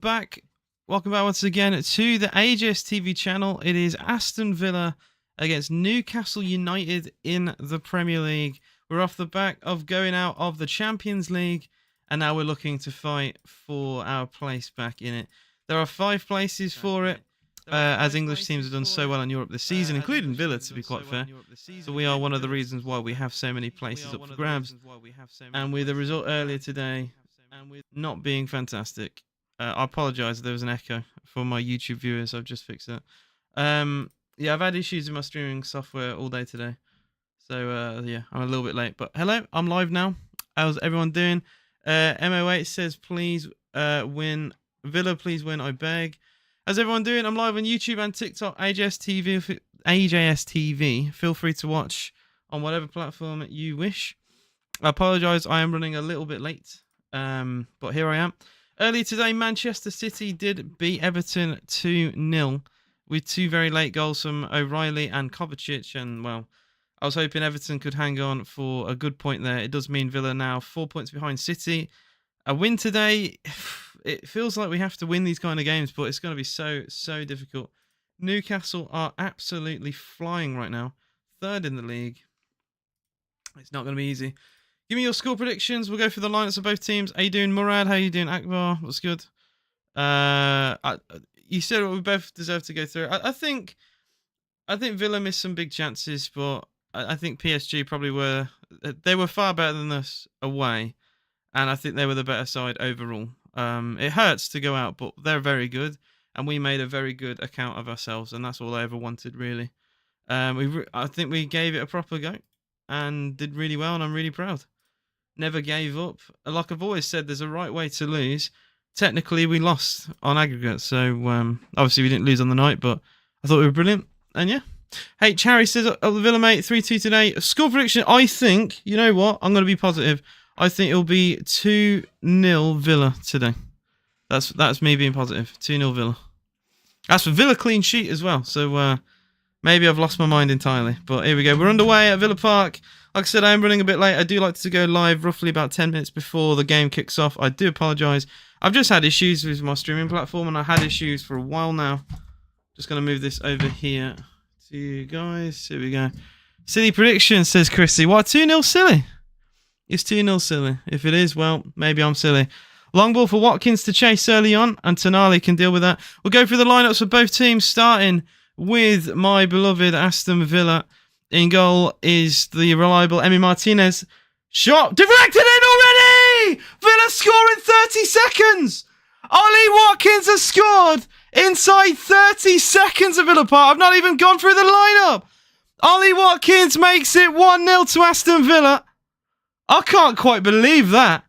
back. Welcome back once again to the AJS TV channel. It is Aston Villa against Newcastle United in the Premier League. We're off the back of going out of the Champions League, and now we're looking to fight for our place back in it. There are 5 places for it, as English teams have done so well in Europe this season, including Villa, to be quite fair. So we are one of the reasons why we have so many places up for grabs. And with the result earlier today not being fantastic, I apologise, there was an echo for my YouTube viewers. I've just fixed that. Yeah, I've had issues with my streaming software all day today. So, yeah, I'm a little bit late. But hello, I'm live now. How's everyone doing? MO8 says, please win. Villa, please win, I beg. How's everyone doing? I'm live on YouTube and TikTok, AJS TV. Feel free to watch on whatever platform you wish. I apologise, I am running a little bit late. But here I am. Earlier today, Manchester City did beat Everton 2-0 with 2 very late goals from O'Reilly and Kovacic. And, well, I was hoping Everton could hang on for a good point there. It does mean Villa now 4 points behind City. A win today, it feels like we have to win these kind of games, but it's going to be so difficult. Newcastle are absolutely flying right now. 3rd in the league. It's not going to be easy. Give me your score predictions. We'll go through the lineups of both teams. How you doing, Murad? How you doing, Akbar? What's good? You said we both deserve to go through. I think Villa missed some big chances, but I think PSG probably were far better than us away, and I think they were the better side overall. It hurts to go out, but they're very good, and we made a very good account of ourselves, and that's all I ever wanted, really. I think we gave it a proper go and did really well, and I'm really proud. Never gave up. Like I've always said, there's a right way to lose. Technically, we lost on aggregate, so obviously we didn't lose on the night, but I thought we were brilliant. And yeah. Hey, Charry says, the Villa, mate, 3-2 today. Score prediction, I think, you know what? I'm going to be positive. I think it'll be 2-0 Villa today. That's me being positive. 2-0 Villa. That's for Villa clean sheet as well, so maybe I've lost my mind entirely. But here we go. We're underway at Villa Park. Like I said, I am running a bit late. I do like to go live roughly about 10 minutes before the game kicks off. I do apologise. I've just had issues with my streaming platform, and I had issues for a while now. Just going to move this over here to you guys. Here we go. Silly prediction, says Chrissy. What, 2-0 silly? It's 2-0 silly. If it is, well, maybe I'm silly. Long ball for Watkins to chase early on, and Tonali can deal with that. We'll go through the lineups for both teams, starting with my beloved Aston Villa. In goal is the reliable Emi Martinez. Shot deflected in already! Villa score in 30 seconds! Ollie Watkins has scored inside 30 seconds of Villa Park. I've not even gone through the lineup. Ollie Watkins makes it 1-0 to Aston Villa. I can't quite believe that.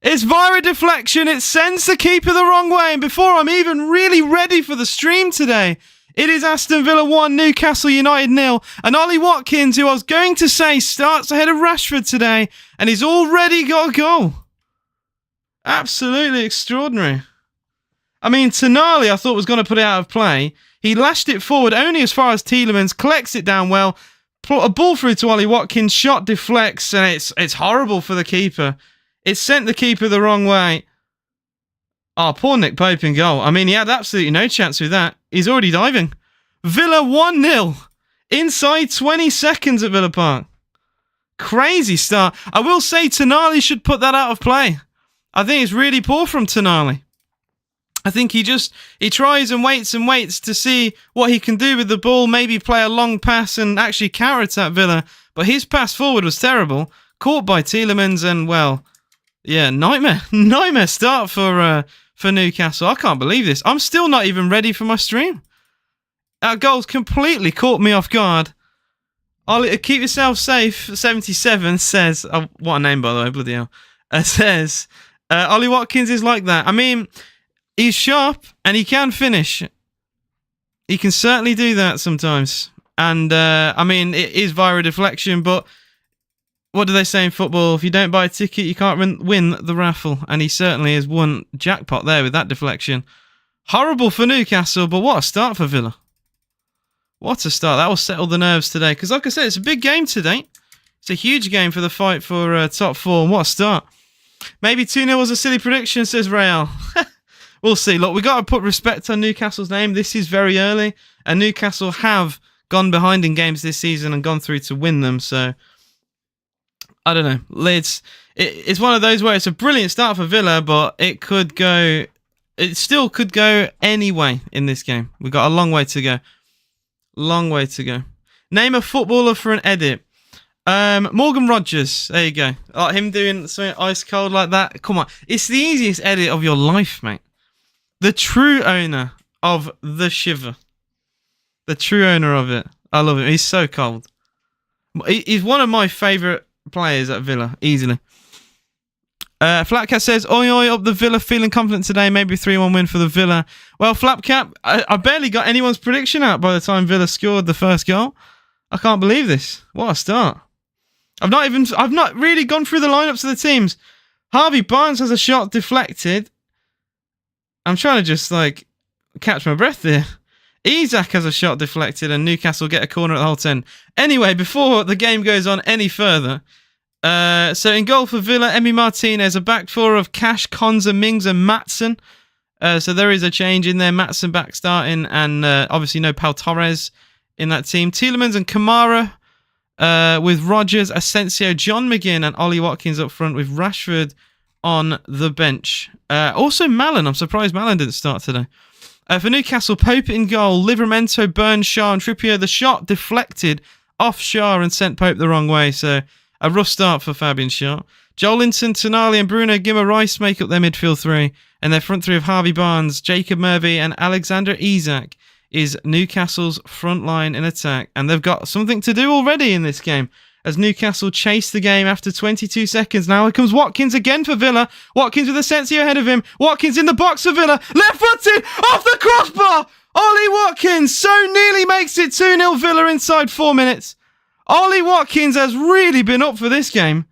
It's via a deflection. It sends the keeper the wrong way. And before I'm even really ready for the stream today, it is Aston Villa 1, Newcastle United 0. And Ollie Watkins, who I was going to say starts ahead of Rashford today, and he's already got a goal. Absolutely extraordinary. I mean, Tonali I thought was going to put it out of play. He lashed it forward only as far as Tielemans, collects it down well, put a ball through to Ollie Watkins, shot deflects, and it's horrible for the keeper. It sent the keeper the wrong way. Oh, poor Nick Pope in goal. I mean, he had absolutely no chance with that. He's already diving. Villa 1-0. Inside 20 seconds at Villa Park. Crazy start. I will say Tonali should put that out of play. I think it's really poor from Tonali. I think he tries and waits to see what he can do with the ball. Maybe play a long pass and actually counter-attack Villa. But his pass forward was terrible. Caught by Tielemans and, well, yeah, nightmare. Nightmare start for Newcastle. I can't believe this. I'm still not even ready for my stream. That goal's completely caught me off guard. Ollie, keep yourself safe. 77 says, oh, what a name by the way, bloody hell. Says, Ollie Watkins is like that. I mean, he's sharp and he can finish. He can certainly do that sometimes. And, I mean, it is via a deflection, but what do they say in football? If you don't buy a ticket, you can't win the raffle. And he certainly has won jackpot there with that deflection. Horrible for Newcastle, but what a start for Villa. What a start. That will settle the nerves today. Because like I said, it's a big game today. It's a huge game for the fight for top 4. What a start. Maybe 2-0 was a silly prediction, says Real. We'll see. Look, we got to put respect on Newcastle's name. This is very early, and Newcastle have gone behind in games this season and gone through to win them. So I don't know. It's one of those where it's a brilliant start for Villa, but it still could go any way in this game. We've got a long way to go. Long way to go. Name a footballer for an edit. Morgan Rogers. There you go. Like him doing something ice cold like that. Come on. It's the easiest edit of your life, mate. The true owner of the shiver. The true owner of it. I love him. He's so cold. He's one of my favourite players at Villa. Easily. Flapcat says, oi oi up the Villa, feeling confident today, maybe 3-1 win for the Villa. Well, Flapcat, I barely got anyone's prediction out by the time Villa scored the first goal. I can't believe this. What a start. I've not really gone through the lineups of the teams. Harvey Barnes has a shot deflected. I'm trying to just catch my breath here. Isak has a shot deflected and Newcastle get a corner at the whole 10. Anyway, before the game goes on any further, so in goal for Villa, Emi Martinez, a back four of Cash, Konza, Mings and Maatsen. So there is a change in there. Maatsen back starting and obviously no Pau Torres in that team. Tielemans and Kamara with Rodgers, Asensio, John McGinn and Ollie Watkins up front with Rashford on the bench. Also Malen. I'm surprised Malen didn't start today. For Newcastle, Pope in goal, Livramento, Burns, Shaw and Trippier. The shot deflected off Shaw and sent Pope the wrong way. So a rough start for Fabian Shaw. Joelinton, Tonali and Bruno Guimaraes make up their midfield three. And their front three of Harvey Barnes, Jacob Murphy and Alexander Isak is Newcastle's front line in attack. And they've got something to do already in this game as Newcastle chase the game after 22 seconds. Now here comes Watkins again for Villa. Watkins with Asensio ahead of him. Watkins in the box for Villa. Left-footed off the crossbar. Ollie Watkins so nearly makes it 2-0 Villa inside 4 minutes. Ollie Watkins has really been up for this game.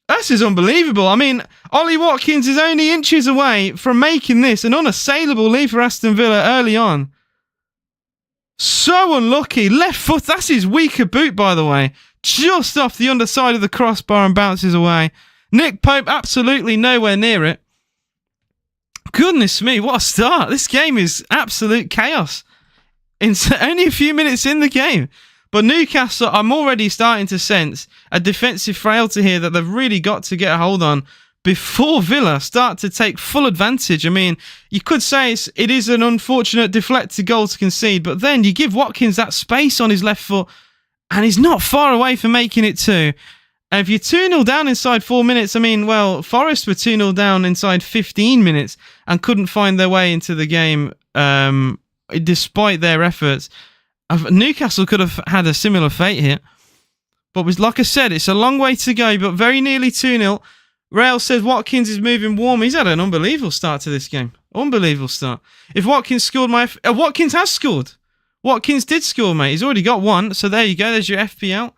This is unbelievable. I mean, Ollie Watkins is only inches away from making this an unassailable lead for Aston Villa early on. So unlucky. Left foot. That's his weaker boot, by the way. Just off the underside of the crossbar and bounces away. Nick Pope absolutely nowhere near it. Goodness me, what a start. This game is absolute chaos. It's only a few minutes in the game. But Newcastle, I'm already starting to sense a defensive frailty here that they've really got to get a hold on before Villa start to take full advantage. I mean, you could say it is an unfortunate deflected goal to concede, but then you give Watkins that space on his left foot and he's not far away from making it 2. And if you're 2-0 down inside 4 minutes, I mean, well, Forest were 2-0 down inside 15 minutes and couldn't find their way into the game despite their efforts. Newcastle could have had a similar fate here. But like I said, it's a long way to go, but very nearly 2-0. Rail says Watkins is moving warm. He's had an unbelievable start to this game. Unbelievable start. If Watkins scored Watkins has scored. Watkins did score, mate. He's already got one. So there you go. There's your FPL.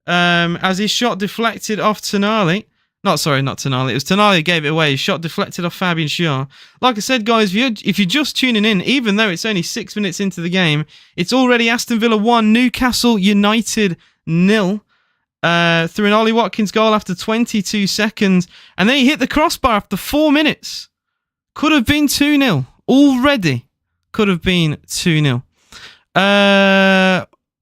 As his shot deflected off Tonali. Not Tonali. It was Tonali who gave it away. His shot deflected off Fabian Shaw. Like I said, guys, if you're just tuning in, even though it's only 6 minutes into the game, it's already Aston Villa 1, Newcastle United 0. Through an Ollie Watkins goal after 22 seconds. And then he hit the crossbar after 4 minutes. Could have been 2-0. Already could have been 2-0.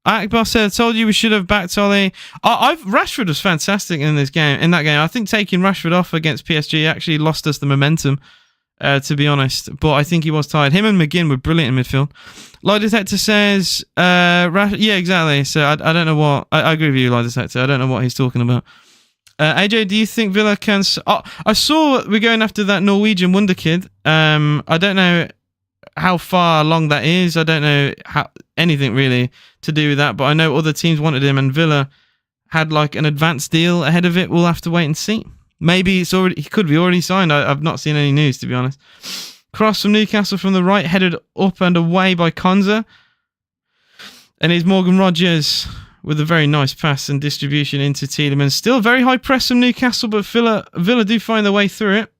Akbar said, I told you we should have backed Ollie. Rashford was fantastic in that game. I think taking Rashford off against PSG actually lost us the momentum, to be honest. But I think he was tired. Him and McGinn were brilliant in midfield. Lie Detector says, yeah, exactly. So I don't know what... I agree with you, Lie Detector. I don't know what he's talking about. AJ, do you think Villa can... I saw we're going after that Norwegian wonder kid. I don't know how far along that is. I don't know anything really to do with that, but I know other teams wanted him and Villa had like an advanced deal ahead of it. We'll have to wait and see. Maybe he could be already signed. I've not seen any news, to be honest. Cross from Newcastle from the right, headed up and away by Konza. And here's Morgan Rogers with a very nice pass and distribution into Tielemans. Still very high press from Newcastle, but Villa do find their way through it.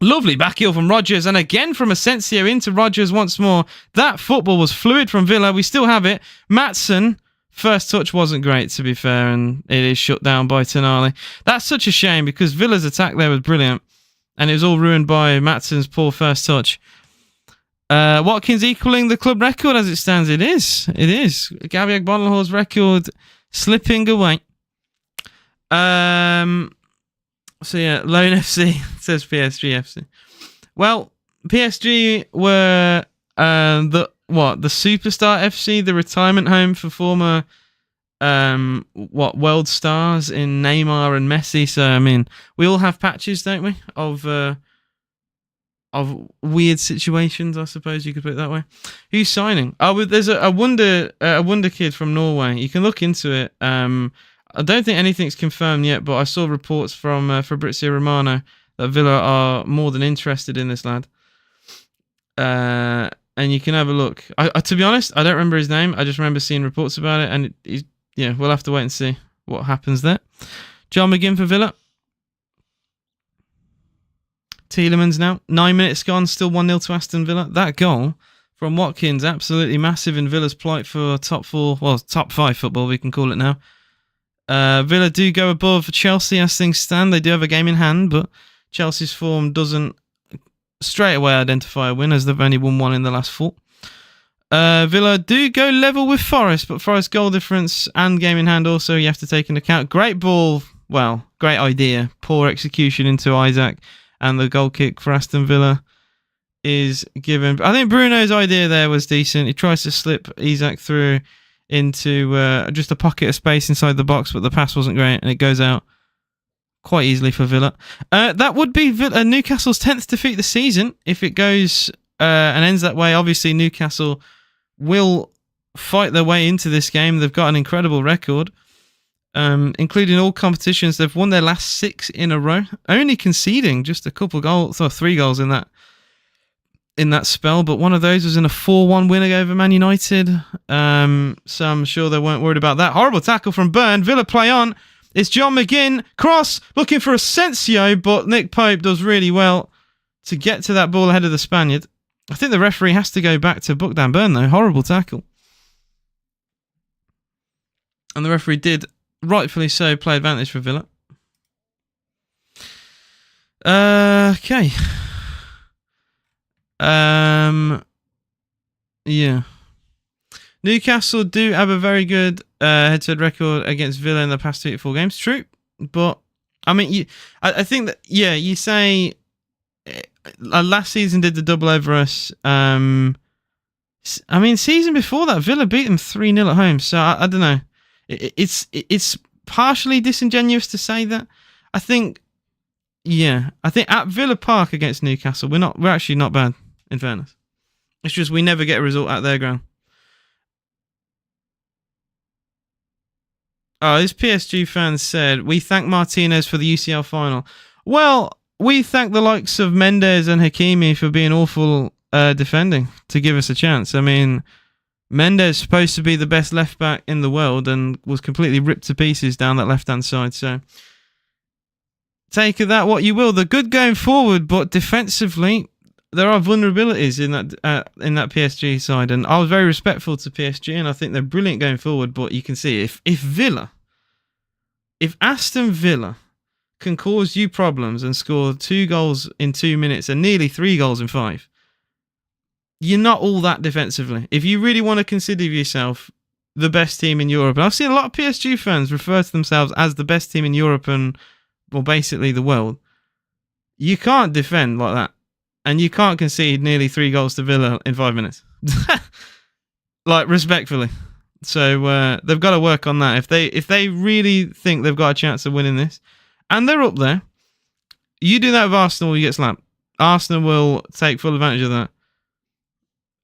Lovely back heel from Rodgers, and again from Asensio into Rodgers once more. That football was fluid from Villa. We still have it. Maatsen, first touch wasn't great, to be fair, and it is shut down by Tonali. That's such a shame because Villa's attack there was brilliant. And it was all ruined by Matson's poor first touch. Watkins equaling the club record as it stands. It is. Gabby Agbonlahor's record slipping away. So yeah, Lone FC says PSG FC. Well, PSG were the Superstar FC, the retirement home for former world stars in Neymar and Messi. So I mean, we all have patches, don't we, of weird situations, I suppose you could put it that way. Who's signing? Oh, there's a wonder kid from Norway. You can look into it. I don't think anything's confirmed yet, but I saw reports from Fabrizio Romano that Villa are more than interested in this lad. And you can have a look. To be honest, I don't remember his name. I just remember seeing reports about it, and we'll have to wait and see what happens there. John McGinn for Villa. Tielemans now. 9 minutes gone, still 1-0 to Aston Villa. That goal from Watkins, absolutely massive in Villa's plight for top 5 football, we can call it now. Villa do go above Chelsea as things stand. They do have a game in hand, but Chelsea's form doesn't straight away identify a win, as they've only won 1 in the last 4. Villa do go level with Forest, but Forest goal difference and game in hand also you have to take into account. Great ball, great idea. Poor execution into Isaac, and the goal kick for Aston Villa is given. I think Bruno's idea there was decent. He tries to slip Isaac through into just a pocket of space inside the box, but the pass wasn't great, and it goes out quite easily for Villa. That would be Newcastle's 10th defeat of the season if it goes and ends that way. Obviously, Newcastle will fight their way into this game. They've got an incredible record, including all competitions. They've won their last 6 in a row, only conceding just a couple goals, or 3 goals in that spell, but one of those was in a 4-1 win over Man United. So I'm sure they weren't worried about that. Horrible tackle from Byrne. Villa play on. It's John McGinn. Cross, looking for Asensio, but Nick Pope does really well to get to that ball ahead of the Spaniard. I think the referee has to go back to book down Byrne, though. Horrible tackle. And the referee did, rightfully so, play advantage for Villa. Okay. Yeah. Newcastle do have a very good head-to-head record against Villa in the past 4 games. True, but I mean, I think that you say last season did the double over us. I mean, season before that, Villa beat them 3-0 at home. So I don't know. It's partially disingenuous to say that. I think at Villa Park against Newcastle, we're actually not bad, in fairness. It's just we never get a result at their ground. Oh, this PSG fan said, we thank Martinez for the UCL final. Well, we thank the likes of Mendes and Hakimi for being awful defending to give us a chance. I mean, Mendes supposed to be the best left back in the world and was completely ripped to pieces down that left-hand side. So take of that what you will. They're good going forward, but defensively, there are vulnerabilities in that PSG side, and I was very respectful to PSG, and I think they're brilliant going forward. But you can see if Aston Villa can cause you problems and score 2 goals in 2 minutes and nearly 3 goals in 5, you're not all that defensively. If you really want to consider yourself the best team in Europe, and I've seen a lot of PSG fans refer to themselves as the best team in Europe and, well, basically the world, you can't defend like that. And you can't concede nearly 3 goals to Villa in 5 minutes. Like, respectfully. So they've got to work on that. If they really think they've got a chance of winning this, and they're up there, you do that with Arsenal, you get slapped. Arsenal will take full advantage of that.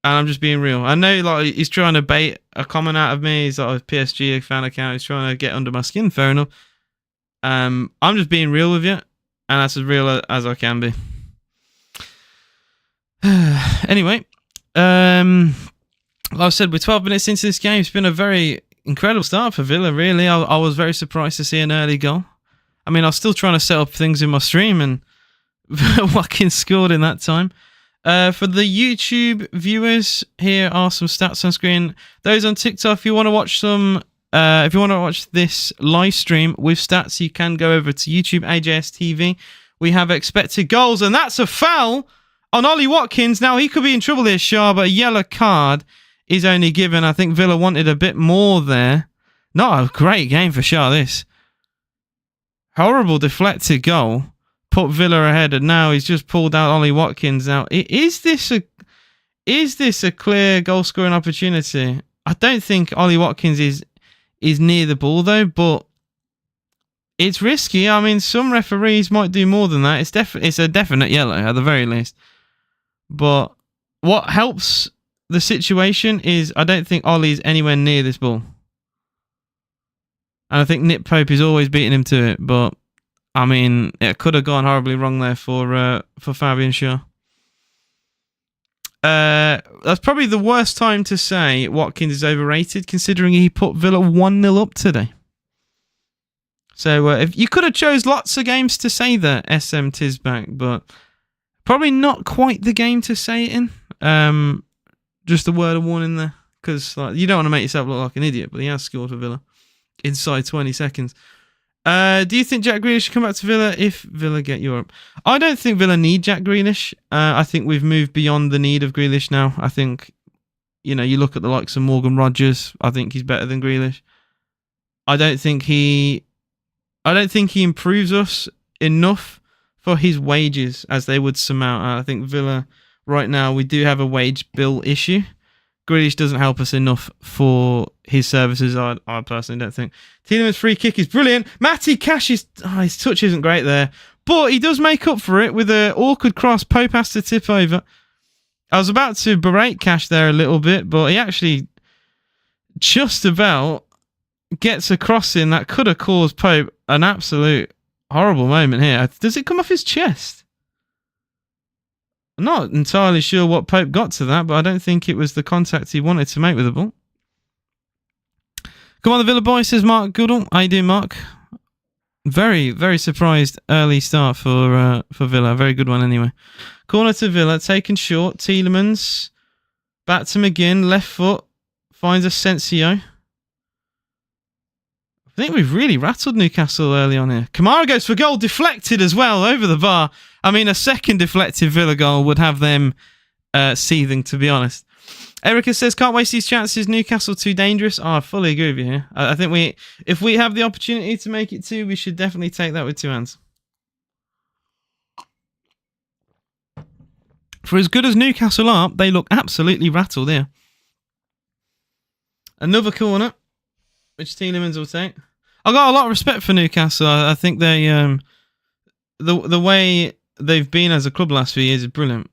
And I'm just being real. I know like he's trying to bait a comment out of me. He's like a PSG fan account. He's trying to get under my skin. Fair enough. I'm just being real with you. And that's as real as I can be. Anyway, like I said, we're 12 minutes into this game. It's been a very incredible start for Villa, really. I was very surprised to see an early goal. I mean, I was still trying to set up things in my stream, and Watkins scored in that time. For the YouTube viewers, here are some stats on screen. Those on TikTok, if you want to watch this live stream with stats, you can go over to YouTube AJS TV. we have expected goals, and that's a foul on Ollie Watkins. Now, he could be in trouble here, Shah, but a yellow card is only given. I think Villa wanted a bit more there. Not a great game for Shah, this. Horrible deflected goal. Put Villa ahead, and now he's just pulled out Ollie Watkins. Now, is this a clear goal-scoring opportunity? I don't think Ollie Watkins is near the ball, though, but it's risky. I mean, some referees might do more than that. It's a definite yellow, at the very least. But what helps the situation is I don't think Ollie's anywhere near this ball. And I think Nick Pope is always beating him to it, but I mean, it could have gone horribly wrong there for Fabian Shaw. That's probably the worst time to say Watkins is overrated, considering he put Villa 1-0 up today. So if you could have chose lots of games to say that SM Tisback, but probably not quite the game to say it in. Just a word of warning there, because you don't want to make yourself look like an idiot, but he has scored for Villa inside 20 seconds. Do you think Jack Grealish should come back to Villa if Villa get Europe? I don't think Villa need Jack Grealish. I think we've moved beyond the need of Grealish now. I think, you look at the likes of Morgan Rogers. I think he's better than Grealish. I don't think he improves us enough for his wages as they would surmount. I think Villa right now, we do have a wage bill issue. Grealish doesn't help us enough for his services, I personally don't think. Tielemans' free kick is brilliant. Matty Cash's his touch isn't great there, but he does make up for it with an awkward cross. Pope has to tip over. I was about to berate Cash there a little bit, but he actually just about gets a cross in that could have caused Pope an absolute horrible moment here. Does it come off his chest? I'm not entirely sure what Pope got to that, but I don't think it was the contact he wanted to make with the ball. Come on, the Villa boy, says Mark Goodall. How you doing, Mark? Very, very surprised early start for Villa. Very good one anyway. Corner to Villa, taken short. Tielemans. Back to McGinn, left foot. Finds Asensio. I think we've really rattled Newcastle early on here. Kamara goes for goal, deflected as well, over the bar. I mean, a second deflected Villa goal would have them seething, to be honest. Erica says, can't waste these chances. Newcastle too dangerous. I fully agree with you here. I think if we have the opportunity to make it two, we should definitely take that with two hands. For as good as Newcastle are, they look absolutely rattled here. Another corner, which Tielemans will take. I've got a lot of respect for Newcastle. I think they, the way they've been as a club last few years is brilliant.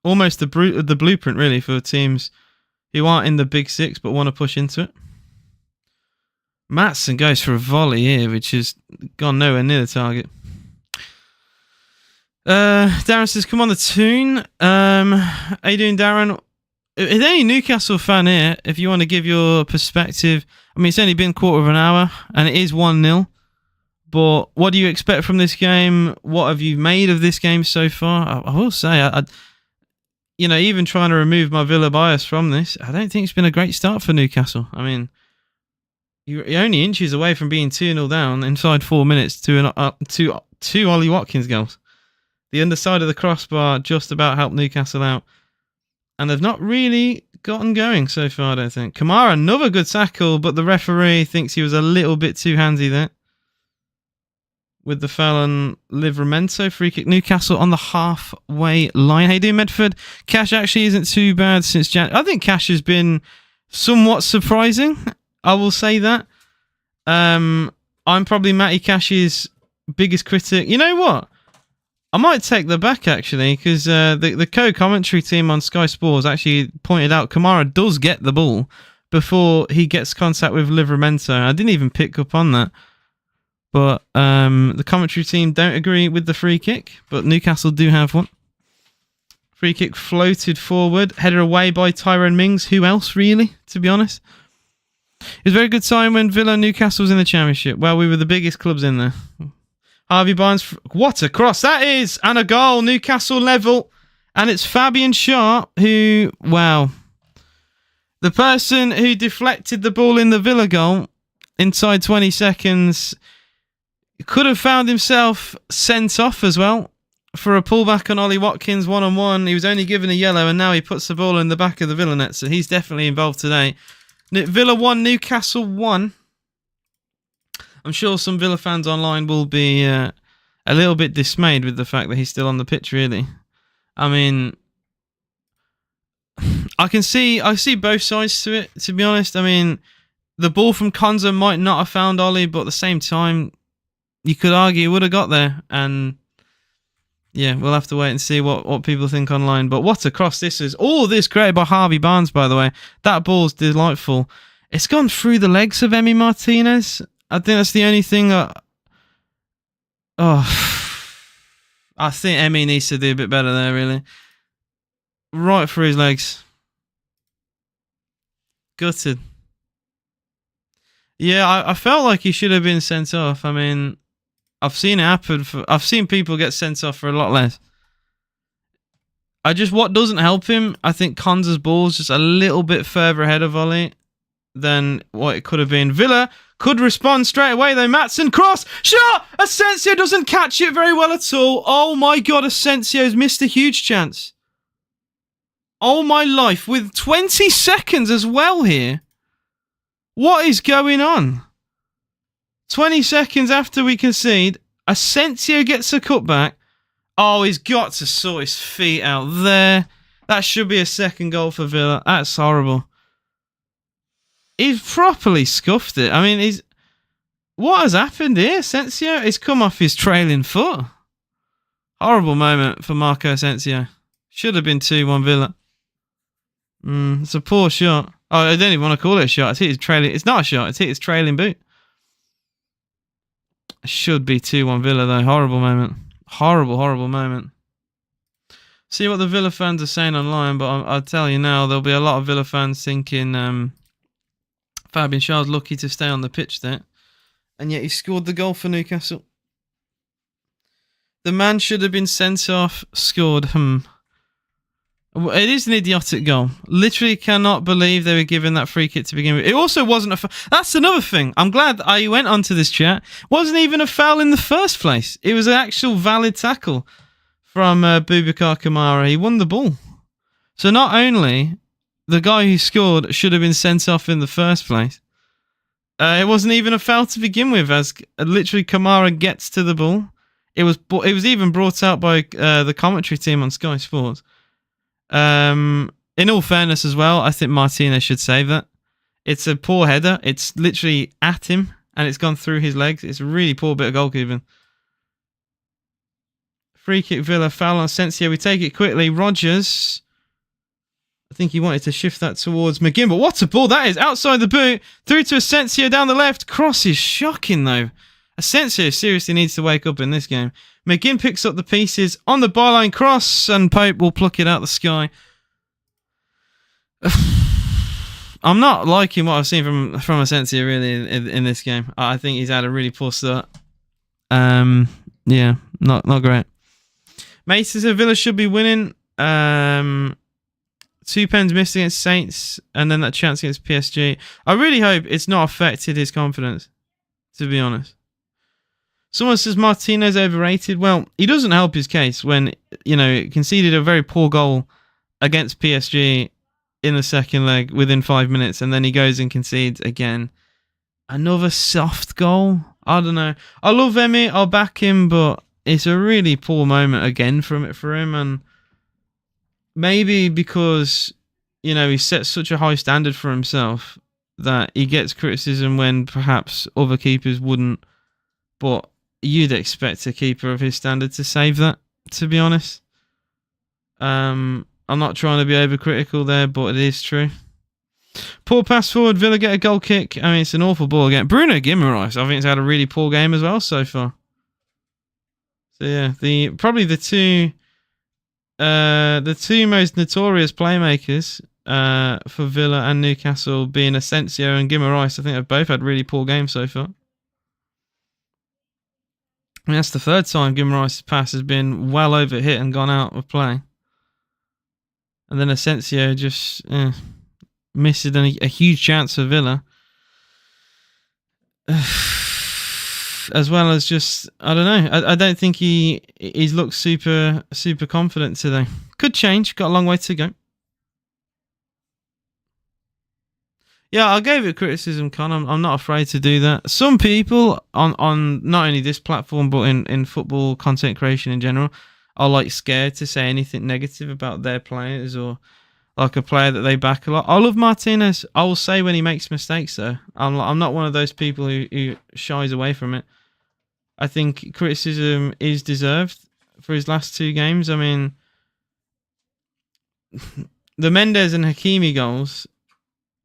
Almost the blueprint, really, for teams who aren't in the big six but want to push into it. Maatsen goes for a volley here, which has gone nowhere near the target. Darren says, come on the tune. How you doing, Darren? Is any Newcastle fan here, if you want to give your perspective? I mean, it's only been quarter of an hour, and it is 1-0. But what do you expect from this game? What have you made of this game so far? I will say, even trying to remove my Villa bias from this, I don't think it's been a great start for Newcastle. I mean, you're only inches away from being 2-0 down inside 4 minutes to two Ollie Watkins goals. The underside of the crossbar just about helped Newcastle out. And they've not really gotten going so far, I don't think. Kamara, another good tackle, but the referee thinks he was a little bit too handsy there. With the foul on Livramento. Free kick Newcastle on the halfway line. Hey, Medford. Cash actually isn't too bad since Jan. I think Cash has been somewhat surprising. I will say that. I'm probably Matty Cash's biggest critic. You know what? I might take that back, actually, because the co-commentary team on Sky Sports actually pointed out Kamara does get the ball before he gets contact with Livramento. I didn't even pick up on that. But the commentary team don't agree with the free kick, but Newcastle do have one. Free kick floated forward, header away by Tyrone Mings. Who else, really, to be honest? It was a very good time when Villa and Newcastle was in the Championship. Well, we were the biggest clubs in there. Harvey Barnes, what a cross that is! And a goal, Newcastle level. And it's Fabian Shaw who, wow. The person who deflected the ball in the Villa goal inside 20 seconds He could have found himself sent off as well for a pullback on Ollie Watkins one-on-one. He was only given a yellow, and now he puts the ball in the back of the Villa net, so he's definitely involved today. Villa 1, Newcastle 1. I'm sure some Villa fans online will be a little bit dismayed with the fact that he's still on the pitch, really. I mean, I see both sides to it, to be honest. I mean, the ball from Konza might not have found Ollie, but at the same time, you could argue he would have got there. And yeah, we'll have to wait and see what people think online. But what a cross this is. All this created by Harvey Barnes, by the way. That ball's delightful. It's gone through the legs of Emi Martinez. I think that's the only thing I think Emi needs to do a bit better there, really. Right through his legs. Gutted. Yeah, I felt like he should have been sent off. I mean, I've seen it happen. I've seen people get sent off for a lot less. What doesn't help him, I think Konza's ball's just a little bit further ahead of Ollie than what it could have been. Villa could respond straight away though. Maatsen cross, shot! Asensio doesn't catch it very well at all. Oh my god, Asensio's missed a huge chance. Oh my life, with 20 seconds as well here. What is going on? 20 seconds after we concede, Asensio gets a cutback. Oh, he's got to sort his feet out there. That should be a second goal for Villa. That's horrible. He's properly scuffed it. I mean, what has happened here? Asensio? He's come off his trailing foot. Horrible moment for Marco Asensio. Should have been 2-1 Villa. It's a poor shot. Oh, I don't even want to call it a shot. It's not a shot. It's hit his trailing boot. Should be 2-1 Villa though. Horrible moment. Horrible moment. See what the Villa fans are saying online, but I'll tell you now, there'll be a lot of Villa fans thinking Fabian Schär's lucky to stay on the pitch there. And yet he scored the goal for Newcastle. The man should have been sent off, scored. It is an idiotic goal. Literally cannot believe they were given that free kick to begin with. It also wasn't a foul. That's another thing. I'm glad I went onto this chat. Wasn't even a foul in the first place. It was an actual valid tackle from Boubacar Kamara. He won the ball. So not only the guy who scored should have been sent off in the first place, it wasn't even a foul to begin with, as literally Kamara gets to the ball. It was even brought out by the commentary team on Sky Sports. In all fairness as well, I think Martinez should save that. It's a poor header. It's literally at him and it's gone through his legs. It's a really poor bit of goalkeeping. Free kick Villa, foul on Asensio. We take it quickly. Rodgers, I think he wanted to shift that towards McGinn, but what a ball that is. Outside the boot, through to Asensio down the left. Cross is shocking though. Asensio seriously needs to wake up in this game. McGinn picks up the pieces on the byline cross, and Pope will pluck it out the sky. I'm not liking what I've seen from Asensio really in this game. I think he's had a really poor start. Yeah, not great. Mason said Villa should be winning. 2 pens missed against Saints, and then that chance against PSG. I really hope it's not affected his confidence, to be honest. Someone says Martinez overrated. Well, he doesn't help his case when, conceded a very poor goal against PSG in the second leg within 5 minutes, and then he goes and concedes again. Another soft goal. I don't know. I love Emi. I'll back him, but it's a really poor moment again for him, and maybe because, he sets such a high standard for himself that he gets criticism when perhaps other keepers wouldn't. But you'd expect a keeper of his standard to save that, to be honest. I'm not trying to be overcritical there, but it is true. Poor pass forward, Villa get a goal kick. I mean, it's an awful ball again. Bruno Guimaraes, I think, has had a really poor game as well so far. So yeah, probably the two most notorious playmakers for Villa and Newcastle being Asensio and Guimaraes, I think have both had really poor games so far. I mean, that's the third time Guimaraes' pass has been well over hit and gone out of play. And then Asensio just misses a huge chance for Villa. as well as just, I don't know. I don't think he's looked super confident today. Could change. Got a long way to go. Yeah, I gave it criticism, Con. I'm not afraid to do that. Some people on not only this platform but in football content creation in general are like scared to say anything negative about their players or like a player that they back a lot. I love Martinez. I will say when he makes mistakes, though. I'm not one of those people who shies away from it. I think criticism is deserved for his last 2 games. I mean, the Mendes and Hakimi goals.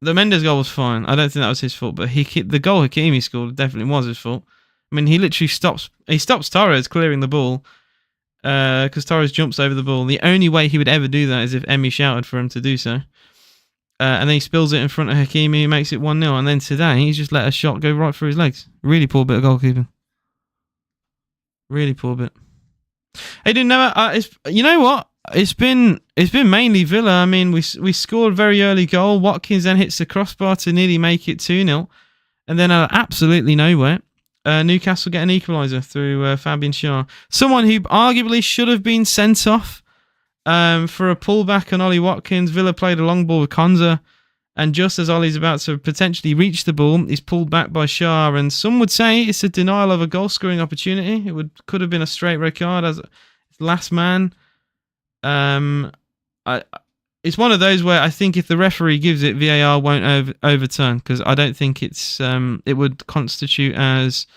The Mendes goal was fine. I don't think that was his fault, but the goal Hakimi scored definitely was his fault. I mean, he literally stops Torres clearing the ball because Torres jumps over the ball. The only way he would ever do that is if Emi shouted for him to do so. And then he spills it in front of Hakimi, who makes it 1-0. And then today, he's just let a shot go right through his legs. Really poor bit of goalkeeping. Really poor bit. He didn't know. You know what? It's been mainly Villa. I mean, we scored a very early goal. Watkins then hits the crossbar to nearly make it 2-0. And then absolutely nowhere, Newcastle get an equaliser through Fabian Schär. Someone who arguably should have been sent off for a pullback on Ollie Watkins. Villa played a long ball with Konza. And just as Ollie's about to potentially reach the ball, he's pulled back by Schär. And some would say it's a denial of a goal-scoring opportunity. It could have been a straight red card as last man. It's one of those where I think if the referee gives it, VAR won't overturn because I don't think it would constitute as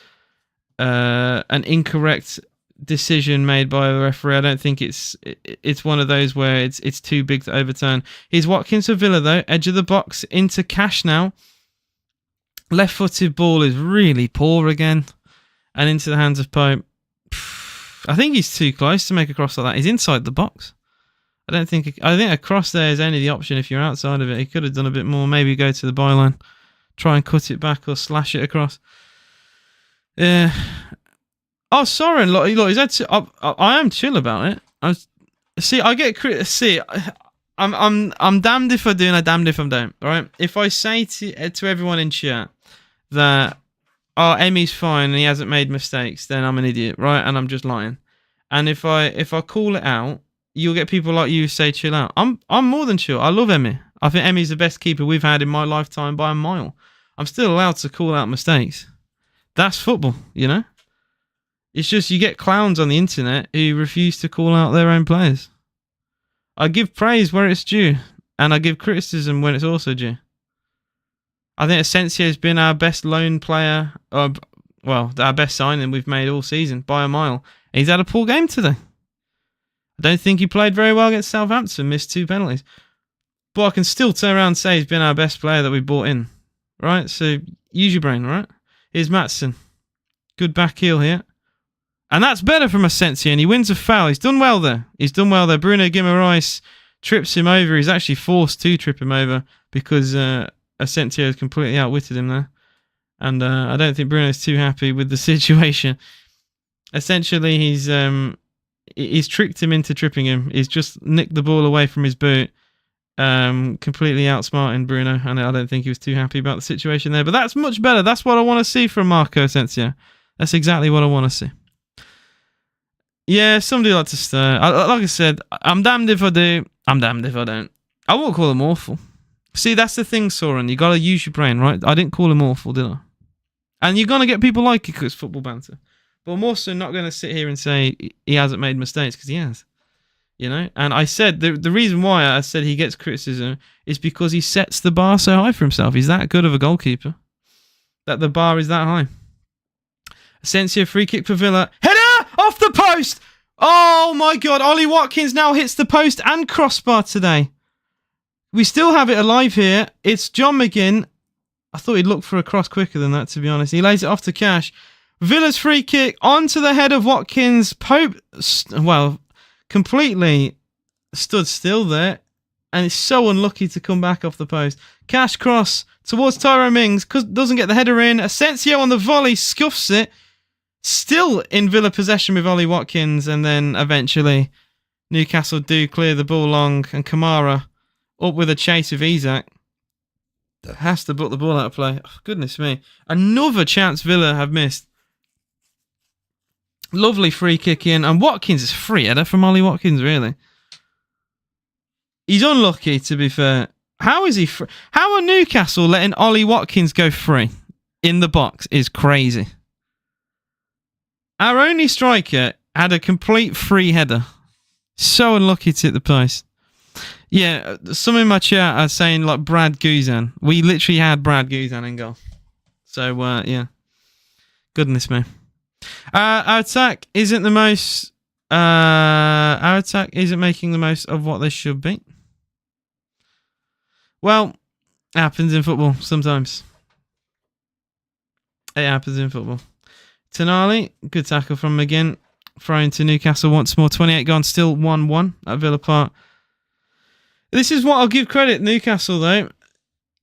an incorrect decision made by a referee. I don't think it's one of those where it's too big to overturn. Here's Watkins for Villa though, edge of the box into Cash now. Left-footed ball is really poor again, and into the hands of Pope. I think he's too close to make a cross like that. He's inside the box. I think a cross there is only the option if you're outside of it. He could have done a bit more. Maybe go to the byline, try and cut it back or slash it across. Yeah. Oh, Soren, look, he's had I am chill about it. I get I'm damned if I do and I'm damned if I don't. All right. If I say to everyone in chat that Emmy's fine and he hasn't made mistakes, then I'm an idiot, right? And I'm just lying. And if I call it out, you'll get people like you who say chill out. I'm more than chill. I love Emmy. I think Emmy's the best keeper we've had in my lifetime by a mile. I'm still allowed to call out mistakes. That's football, you know? It's just you get clowns on the internet who refuse to call out their own players. I give praise where it's due, and I give criticism when it's also due. I think Asensio's been our best loan player, our best signing we've made all season by a mile. He's had a poor game today. I don't think he played very well against Southampton, missed 2 penalties. But I can still turn around and say he's been our best player that we brought in. Right? So use your brain, right? Here's Maatsen. Good back heel here. And that's better from Asensio, and he wins a foul. He's done well there. Bruno Guimaraes trips him over. He's actually forced to trip him over because Asensio has completely outwitted him there. And I don't think Bruno's too happy with the situation. Essentially, he's tricked him into tripping him. He's just nicked the ball away from his boot, completely outsmarting Bruno, and I don't think he was too happy about the situation there. But that's much better. That's what I want to see from Marco Asensio. That's exactly what I want to see. Yeah, somebody like to stir. Like I said, I'm damned if I do. I'm damned if I don't. I won't call him awful. See, that's the thing, Soren. You got to use your brain, right? I didn't call him awful, did I? And you're going to get people like it because it's football banter. But I'm also not going to sit here and say he hasn't made mistakes because he has. You know? And I said the reason why I said he gets criticism is because he sets the bar so high for himself. He's that good of a goalkeeper that the bar is that high. Asensio free kick for Villa. Header off the post. Oh my God. Ollie Watkins now hits the post and crossbar today. We still have it alive here. It's John McGinn. I thought he'd look for a cross quicker than that, to be honest. He lays it off to Cash. Villa's free kick onto the head of Watkins. Pope, completely stood still there. And it's so unlucky to come back off the post. Cash cross towards Tyrone Mings. Doesn't get the header in. Asensio on the volley scuffs it. Still in Villa possession with Ollie Watkins. And then eventually Newcastle do clear the ball long. And Kamara up with a chase of Isak. Has to put the ball out of play. Oh, goodness me. Another chance Villa have missed. Lovely free kick in. And Watkins is free header from Ollie Watkins, really. He's unlucky, to be fair. How is he free? How are Newcastle letting Ollie Watkins go free in the box is crazy. Our only striker had a complete free header. So unlucky to hit the post. Yeah, some in my chat are saying like Brad Guzan. We literally had Brad Guzan in goal. So, yeah. Goodness me. Our attack isn't the most... our attack isn't making the most of what they should be. Well, it happens in football sometimes. It happens in football. Tonali, good tackle from McGinn. Throwing to Newcastle once more. 28 gone, still 1-1 at Villa Park. This is what I'll give credit Newcastle, though.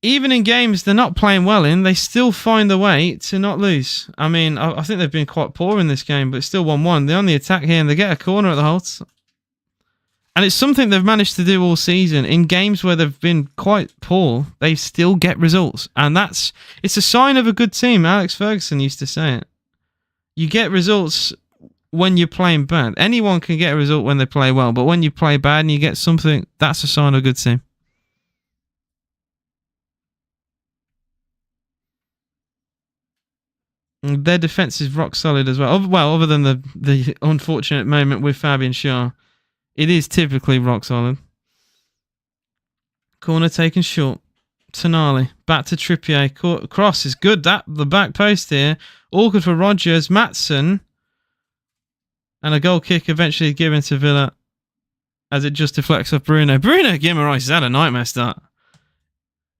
Even in games they're not playing well in, they still find a way to not lose. I mean, I think they've been quite poor in this game, but it's still 1-1. They're on the attack here and they get a corner at the halt. And it's something they've managed to do all season. In games where they've been quite poor, they still get results. And it's a sign of a good team. Alex Ferguson used to say it. You get results when you're playing bad. Anyone can get a result when they play well, but when you play bad and you get something, that's a sign of a good team. And their defence is rock solid as well. Well, other than the unfortunate moment with Fabian Schär, it is typically rock solid. Corner taken short. Tonali. Back to Trippier. Cross is good. The back post here. Awkward for Rodgers. Maatsen. And a goal kick eventually given to Villa as it just deflects off Bruno. Bruno Guimaraes has had a nightmare start.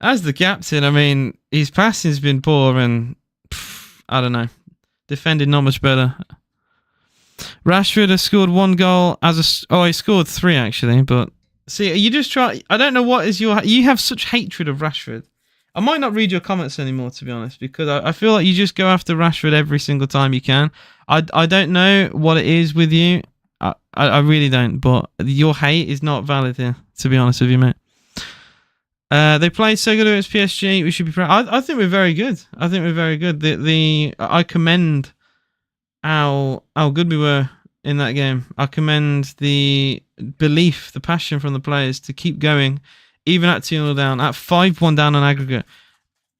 As the captain, I mean, his passing's been poor and I don't know. Defended not much better. Rashford has scored 1 goal he scored 3 actually, but see, you just try. I don't know what is you have such hatred of Rashford. I might not read your comments anymore, to be honest, because I feel like you just go after Rashford every single time you can. I don't know what it is with you. I really don't, but your hate is not valid here, to be honest with you, mate. They played so good against PSG. We should be proud. I think we're very good. I commend how good we were in that game. I commend the belief, the passion from the players to keep going, even at 2-0 down, at 5-1 down on aggregate.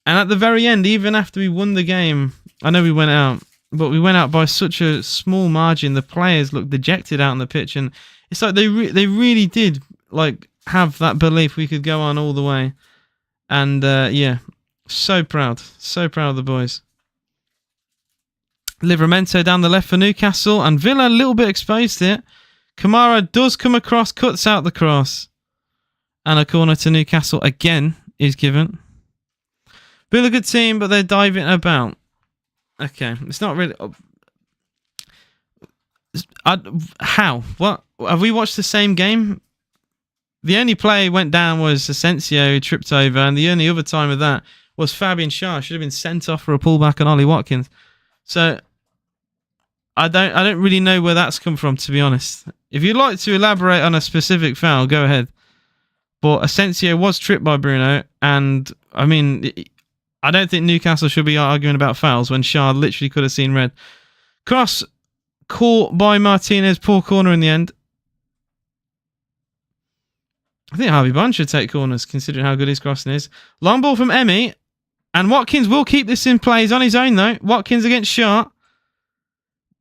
And at the very end, even after we won the game, I know we went out, but we went out by such a small margin. The players looked dejected out on the pitch, and it's like they really did like have that belief we could go on all the way. And yeah, so proud of the boys. Livramento down the left for Newcastle, and Villa a little bit exposed here. Kamara does come across, cuts out the cross, and a corner to Newcastle again is given. Villa good team, but they're diving about. Okay, it's not really. How? What? Have we watched the same game? The only play went down was Asensio who tripped over, and the only other time of that was Fabian Schär. Should have been sent off for a pullback on Ollie Watkins. So I don't really know where that's come from, to be honest. If you'd like to elaborate on a specific foul, go ahead. But Asensio was tripped by Bruno, and I mean, I don't think Newcastle should be arguing about fouls when Schär literally could have seen red. Cross caught by Martinez, poor corner in the end. I think Harvey Barnes should take corners, considering how good his crossing is. Long ball from Emmy, and Watkins will keep this in play. He's on his own, though. Watkins against Schär.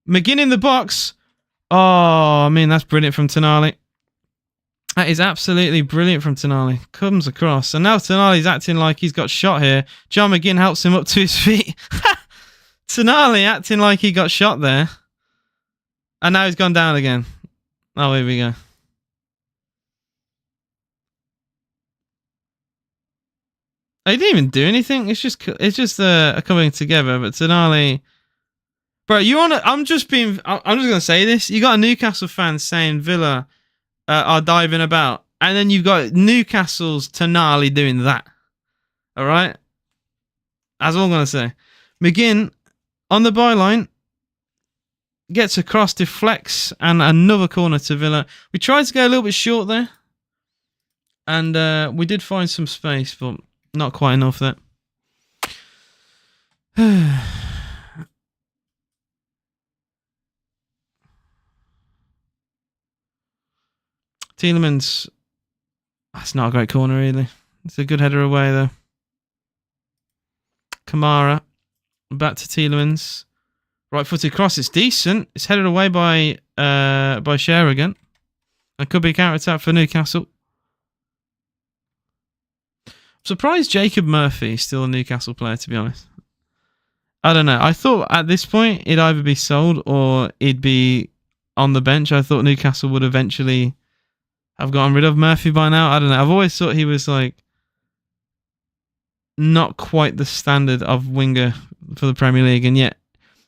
McGinn in the box. Oh, I mean, that's brilliant from Tonali. That is absolutely brilliant from Tonali. Comes across. And now Tonali's acting like he's got shot here. John McGinn helps him up to his feet. Tonali acting like he got shot there. And now he's gone down again. Oh, here we go. He didn't even do anything. It's just coming together. But Tonali, bro, I'm just gonna say this. You got a Newcastle fan saying Villa are diving about, and then you've got Newcastle's Tonali doing that. All right, that's all I'm gonna say. McGinn on the byline gets across, deflects, and another corner to Villa. We tried to go a little bit short there, and we did find some space, but not quite enough there. Tielemans. That's not a great corner, really. It's a good header away, though. Kamara. Back to Tielemans. Right-footed cross. It's decent. It's headed away by Cher again. It could be a counter-attack for Newcastle. I'm surprised Jacob Murphy is still a Newcastle player, to be honest. I don't know. I thought at this point he'd either be sold or he'd be on the bench. I thought Newcastle would eventually have gotten rid of Murphy by now. I don't know. I've always thought he was like not quite the standard of winger for the Premier League, and yet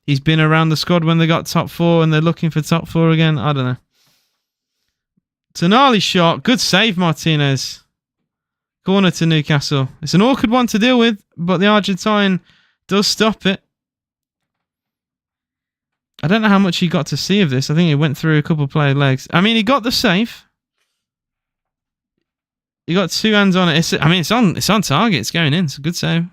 he's been around the squad when they got top four and they're looking for top four again. I don't know. Tonali shot. Good save, Martinez. Corner to Newcastle. It's an awkward one to deal with, but the Argentine does stop it. I don't know how much he got to see of this. I think he went through a couple of player legs. I mean, he got the save. He got two hands on it. It's on target. It's going in. It's a good save.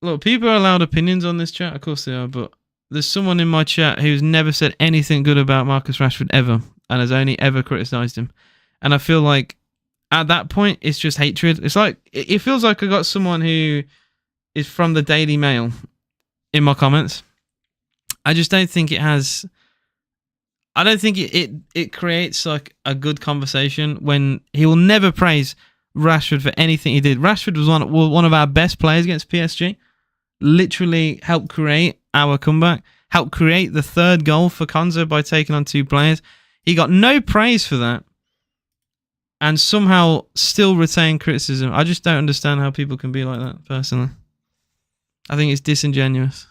Look, people are allowed opinions on this chat. Of course they are, but there's someone in my chat who's never said anything good about Marcus Rashford ever and has only ever criticised him. And I feel like at that point, it's just hatred. It's like, it feels like I got someone who is from the Daily Mail in my comments. I just don't think it has... I don't think it creates like a good conversation when he will never praise Rashford for anything he did. Rashford was one of our best players against PSG. Literally helped create our comeback. Helped create the third goal for Konza by taking on two players. He got no praise for that. And somehow still retain criticism. I just don't understand how people can be like that, personally. I think it's disingenuous.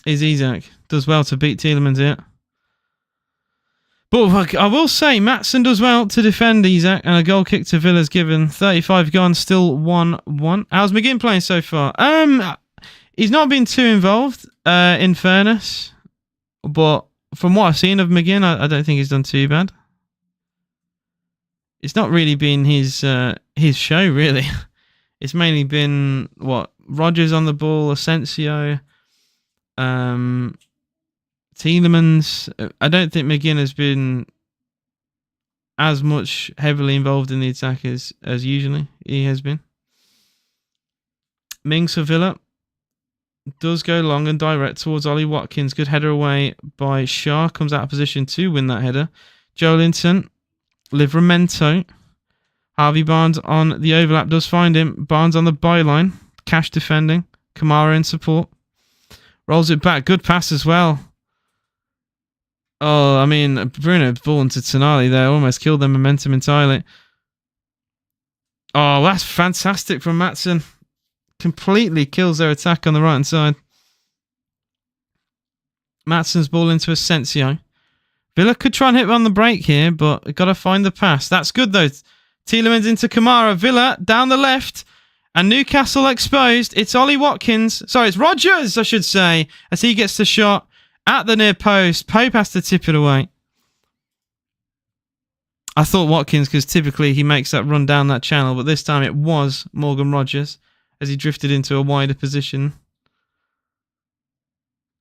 Is Isak. Does well to beat Tielemans here. But I will say, Maatsen does well to defend Isak, and a goal kick to Villa's given. 35 gone, still 1-1. How's McGinn playing so far? He's not been too involved, in fairness. But from what I've seen of McGinn, I don't think he's done too bad. It's not really been his show, really. It's mainly been, Rodgers on the ball, Asensio, Tielemans. I don't think McGinn has been as much heavily involved in the attack as usually he has been. Mings for Villa does go long and direct towards Ollie Watkins. Good header away by Shah. Comes out of position to win that header. Joelinton, Livramento. Harvey Barnes on the overlap does find him. Barnes on the byline. Cash defending. Kamara in support. Rolls it back. Good pass as well. Oh, I mean, Bruno ball into Tonali there. Almost killed their momentum entirely. Oh, that's fantastic from Maatsen. Completely kills their attack on the right-hand side. Maatsen's ball into Asensio. Villa could try and hit on the break here, but got to find the pass. That's good, though. Tielemans into Kamara. Villa down the left. And Newcastle exposed. It's Ollie Watkins. Sorry, it's Rodgers, I should say, as he gets the shot at the near post. Pope has to tip it away. I thought Watkins, because typically he makes that run down that channel, but this time it was Morgan Rodgers as he drifted into a wider position.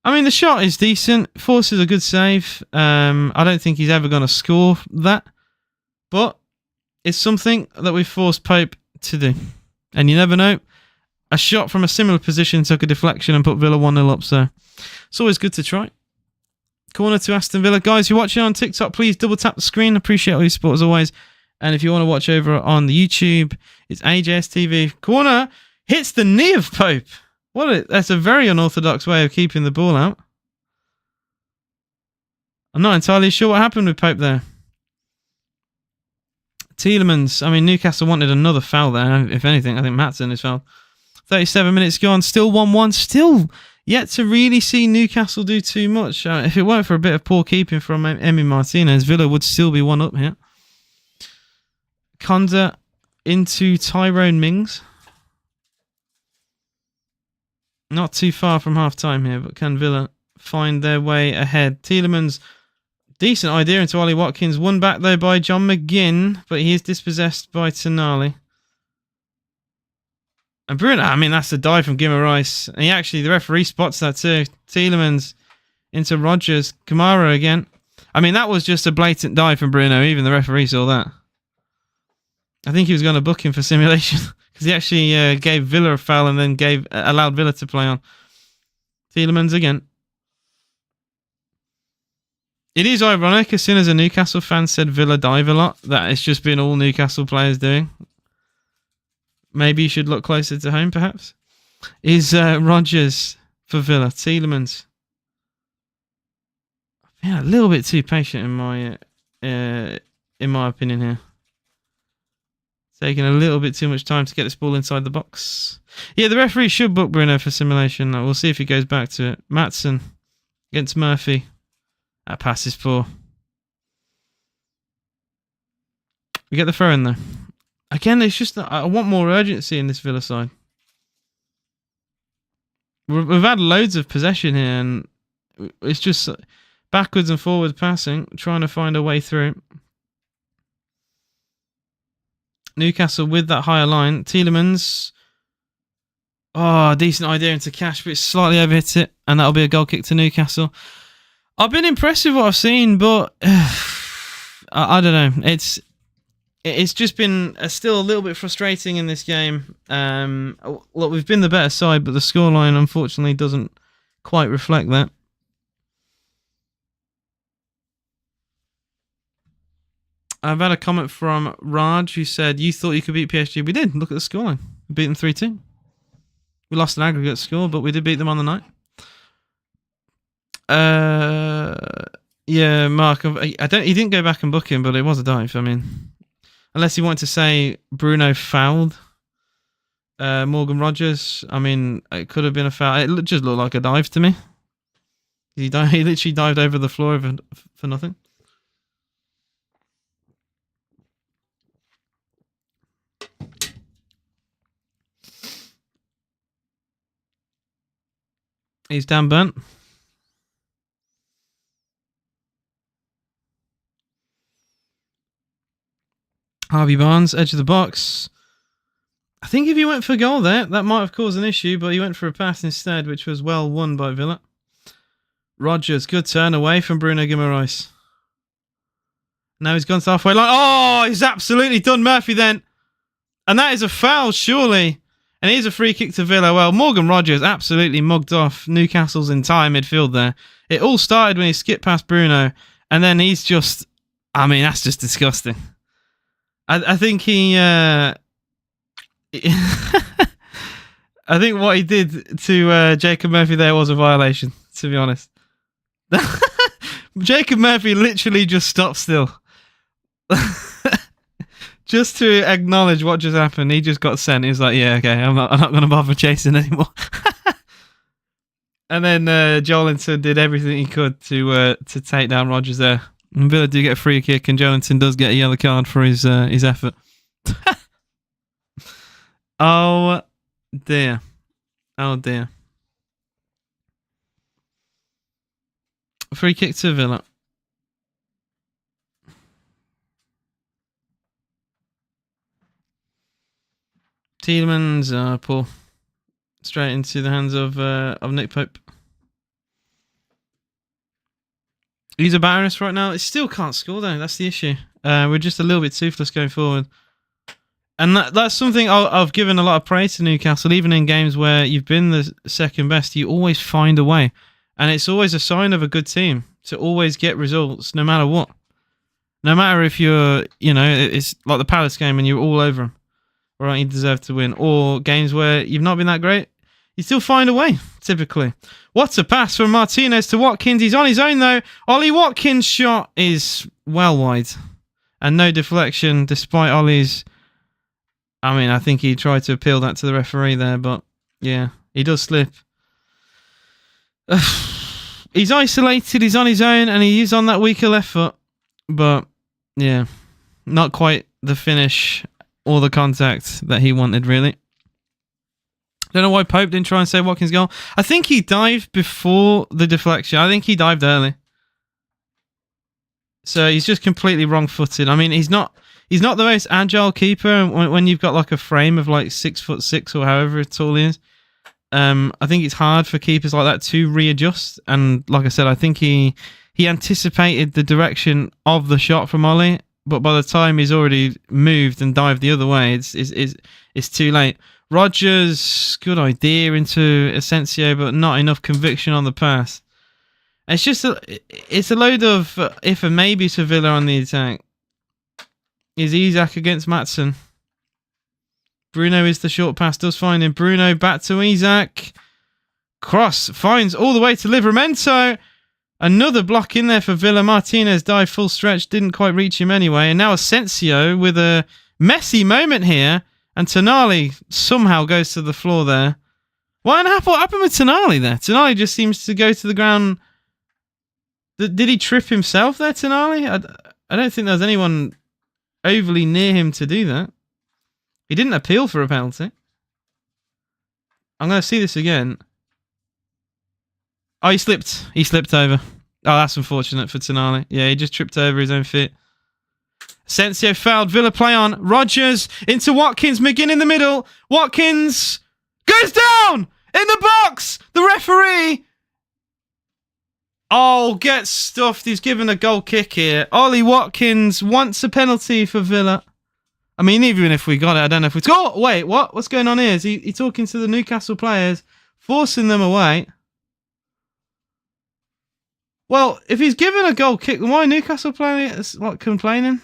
I mean, the shot is decent. Forces a good save. I don't think he's ever going to score that, but it's something that we forced Pope to do. And you never know. A shot from a similar position took a deflection and put Villa 1-0 up, so it's always good to try. Corner to Aston Villa. Guys, if you're watching on TikTok, please double tap the screen. Appreciate all your support as always. And if you want to watch over on the YouTube, it's AJS TV. Corner hits the knee of Pope. That's a very unorthodox way of keeping the ball out. I'm not entirely sure what happened with Pope there. Tielemans. I mean, Newcastle wanted another foul there. If anything, I think Maatsen is fouled. 37 minutes gone. Still 1-1. Still yet to really see Newcastle do too much. If it weren't for a bit of poor keeping from Emi Martinez, Villa would still be 1 up here. Konda into Tyrone Mings. Not too far from half-time here, but can Villa find their way ahead? Tielemans, decent idea into Ollie Watkins. Won back, though, by John McGinn, but he is dispossessed by Tonali. And Bruno, I mean, that's a dive from Guimaraes. And the referee spots that too. Tielemans into Rodgers. Kamara again. I mean, that was just a blatant dive from Bruno. Even the referee saw that. I think he was going to book him for simulation because he actually gave Villa a foul and then allowed Villa to play on. Tielemans again. It is ironic, as soon as a Newcastle fan said Villa dive a lot, that it's just been all Newcastle players doing. Maybe you should look closer to home, perhaps. Is Rodgers for Villa. Tielemans. Yeah, a little bit too patient in my opinion here. Taking a little bit too much time to get this ball inside the box. Yeah, the referee should book Bruno for simulation. We'll see if he goes back to it. Maatsen against Murphy. That pass is poor. We get the throw in though. Again, it's just I want more urgency in this Villa side. We've had loads of possession here, and it's just backwards and forwards passing, trying to find a way through. Newcastle with that higher line. Tielemans. Oh, decent idea into Cash, but it's slightly overhit it, and that'll be a goal kick to Newcastle. I've been impressed with what I've seen, but I don't know. It's just been still a little bit frustrating in this game. Look, we've been the better side, but the scoreline unfortunately doesn't quite reflect that. I've had a comment from Raj who said, you thought you could beat PSG. We did. Look at the scoreline. We beat them 3-2. We lost an aggregate score, but we did beat them on the night. Yeah, Mark. He didn't go back and book him, but it was a dive. I mean, unless he wanted to say Bruno fouled Morgan Rodgers. I mean, it could have been a foul. It just looked like a dive to me. He literally dived over the floor for nothing. He's Dan Burnt. Harvey Barnes, edge of the box. I think if he went for goal there, that might have caused an issue, but he went for a pass instead, which was well won by Villa. Rodgers, good turn away from Bruno Guimaraes. Now he's gone to halfway line. Oh, he's absolutely done Murphy then. And that is a foul, surely. And here's a free kick to Villa. Well, Morgan Rodgers absolutely mugged off Newcastle's entire midfield there. It all started when he skipped past Bruno, and then he's just... I mean, that's just disgusting. I think he... I think what he did to Jacob Murphy there was a violation, to be honest. Jacob Murphy literally just stopped still. Just to acknowledge what just happened, he just got sent. He's like, yeah, okay, I'm not going to bother chasing anymore. And then Joelinton did everything he could to take down Rodgers there. And Villa do get a free kick, and Joelinton does get a yellow card for his effort. Oh dear. Oh dear. Free kick to Villa. Tielemans, Paul. Straight into the hands of Nick Pope. He's a Baroness right now. It still can't score though. That's the issue. We're just a little bit toothless going forward. And that's something I've given a lot of praise to Newcastle. Even in games where you've been the second best, you always find a way. And it's always a sign of a good team to always get results no matter what. No matter if you're, it's like the Palace game and you're all over them. All right, you deserve to win. Or games where you've not been that great, you still find a way, typically. What's a pass from Martinez to Watkins? He's on his own, though. Ollie Watkins' shot is well wide. And no deflection, despite Ollie's... I mean, I think he tried to appeal that to the referee there, but yeah, he does slip. He's isolated, he's on his own, and he is on that weaker left foot. But, yeah, not quite the finish or the contact that he wanted, really. Don't know why Pope didn't try and save Watkins' goal. I think he dived before the deflection. I think he dived early. So he's just completely wrong-footed. I mean, he's not the most agile keeper when you've got like a frame of like 6'6" or however tall he is. I think it's hard for keepers like that to readjust. And like I said, I think he anticipated the direction of the shot from Ollie, but by the time he's already moved and dived the other way, it's too late. Rodgers, good idea into Asensio, but not enough conviction on the pass. It's just it's a load of if and maybe to Villa on the attack. Is Isak against Maatsen? Bruno is the short pass, does find him. Bruno back to Isak. Cross finds all the way to Livramento. Another block in there for Villa. Martinez dived full stretch, didn't quite reach him anyway. And now Asensio with a messy moment here. And Tonali somehow goes to the floor there. What happened with Tonali there? Tonali just seems to go to the ground. Did he trip himself there, Tonali? I don't think there's anyone overly near him to do that. He didn't appeal for a penalty. I'm going to see this again. Oh, he slipped. He slipped over. Oh, that's unfortunate for Tonali. Yeah, he just tripped over his own feet. Asensio fouled. Villa play on. Rodgers into Watkins. McGinn in the middle. Watkins goes down in the box. The referee. Oh, gets stuffed. He's given a goal kick here. Ollie Watkins wants a penalty for Villa. I mean, even if we got it, I don't know if we... Oh, wait, what? What's going on here? Is he talking to the Newcastle players, forcing them away? Well, if he's given a goal kick, then why are Newcastle players complaining?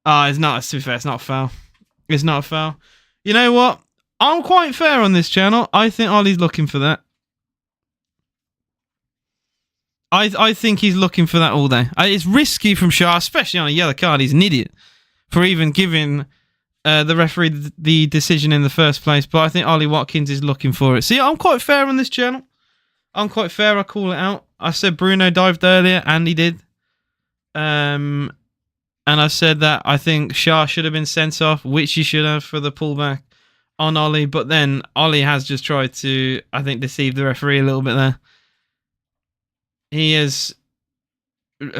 It's not, to be fair, it's not a foul. It's not a foul. You know what? I'm quite fair on this channel. I think Ollie's looking for that. I think he's looking for that all day. It's risky from Shah, especially on a yellow card. He's an idiot for even giving the referee the decision in the first place. But I think Ollie Watkins is looking for it. See, I'm quite fair on this channel. I'm quite fair. I call it out. I said Bruno dived earlier, and he did. And I said that I think Shah should have been sent off, which he should have for the pullback on Ollie. But then Ollie has just tried to, I think, deceive the referee a little bit there. He has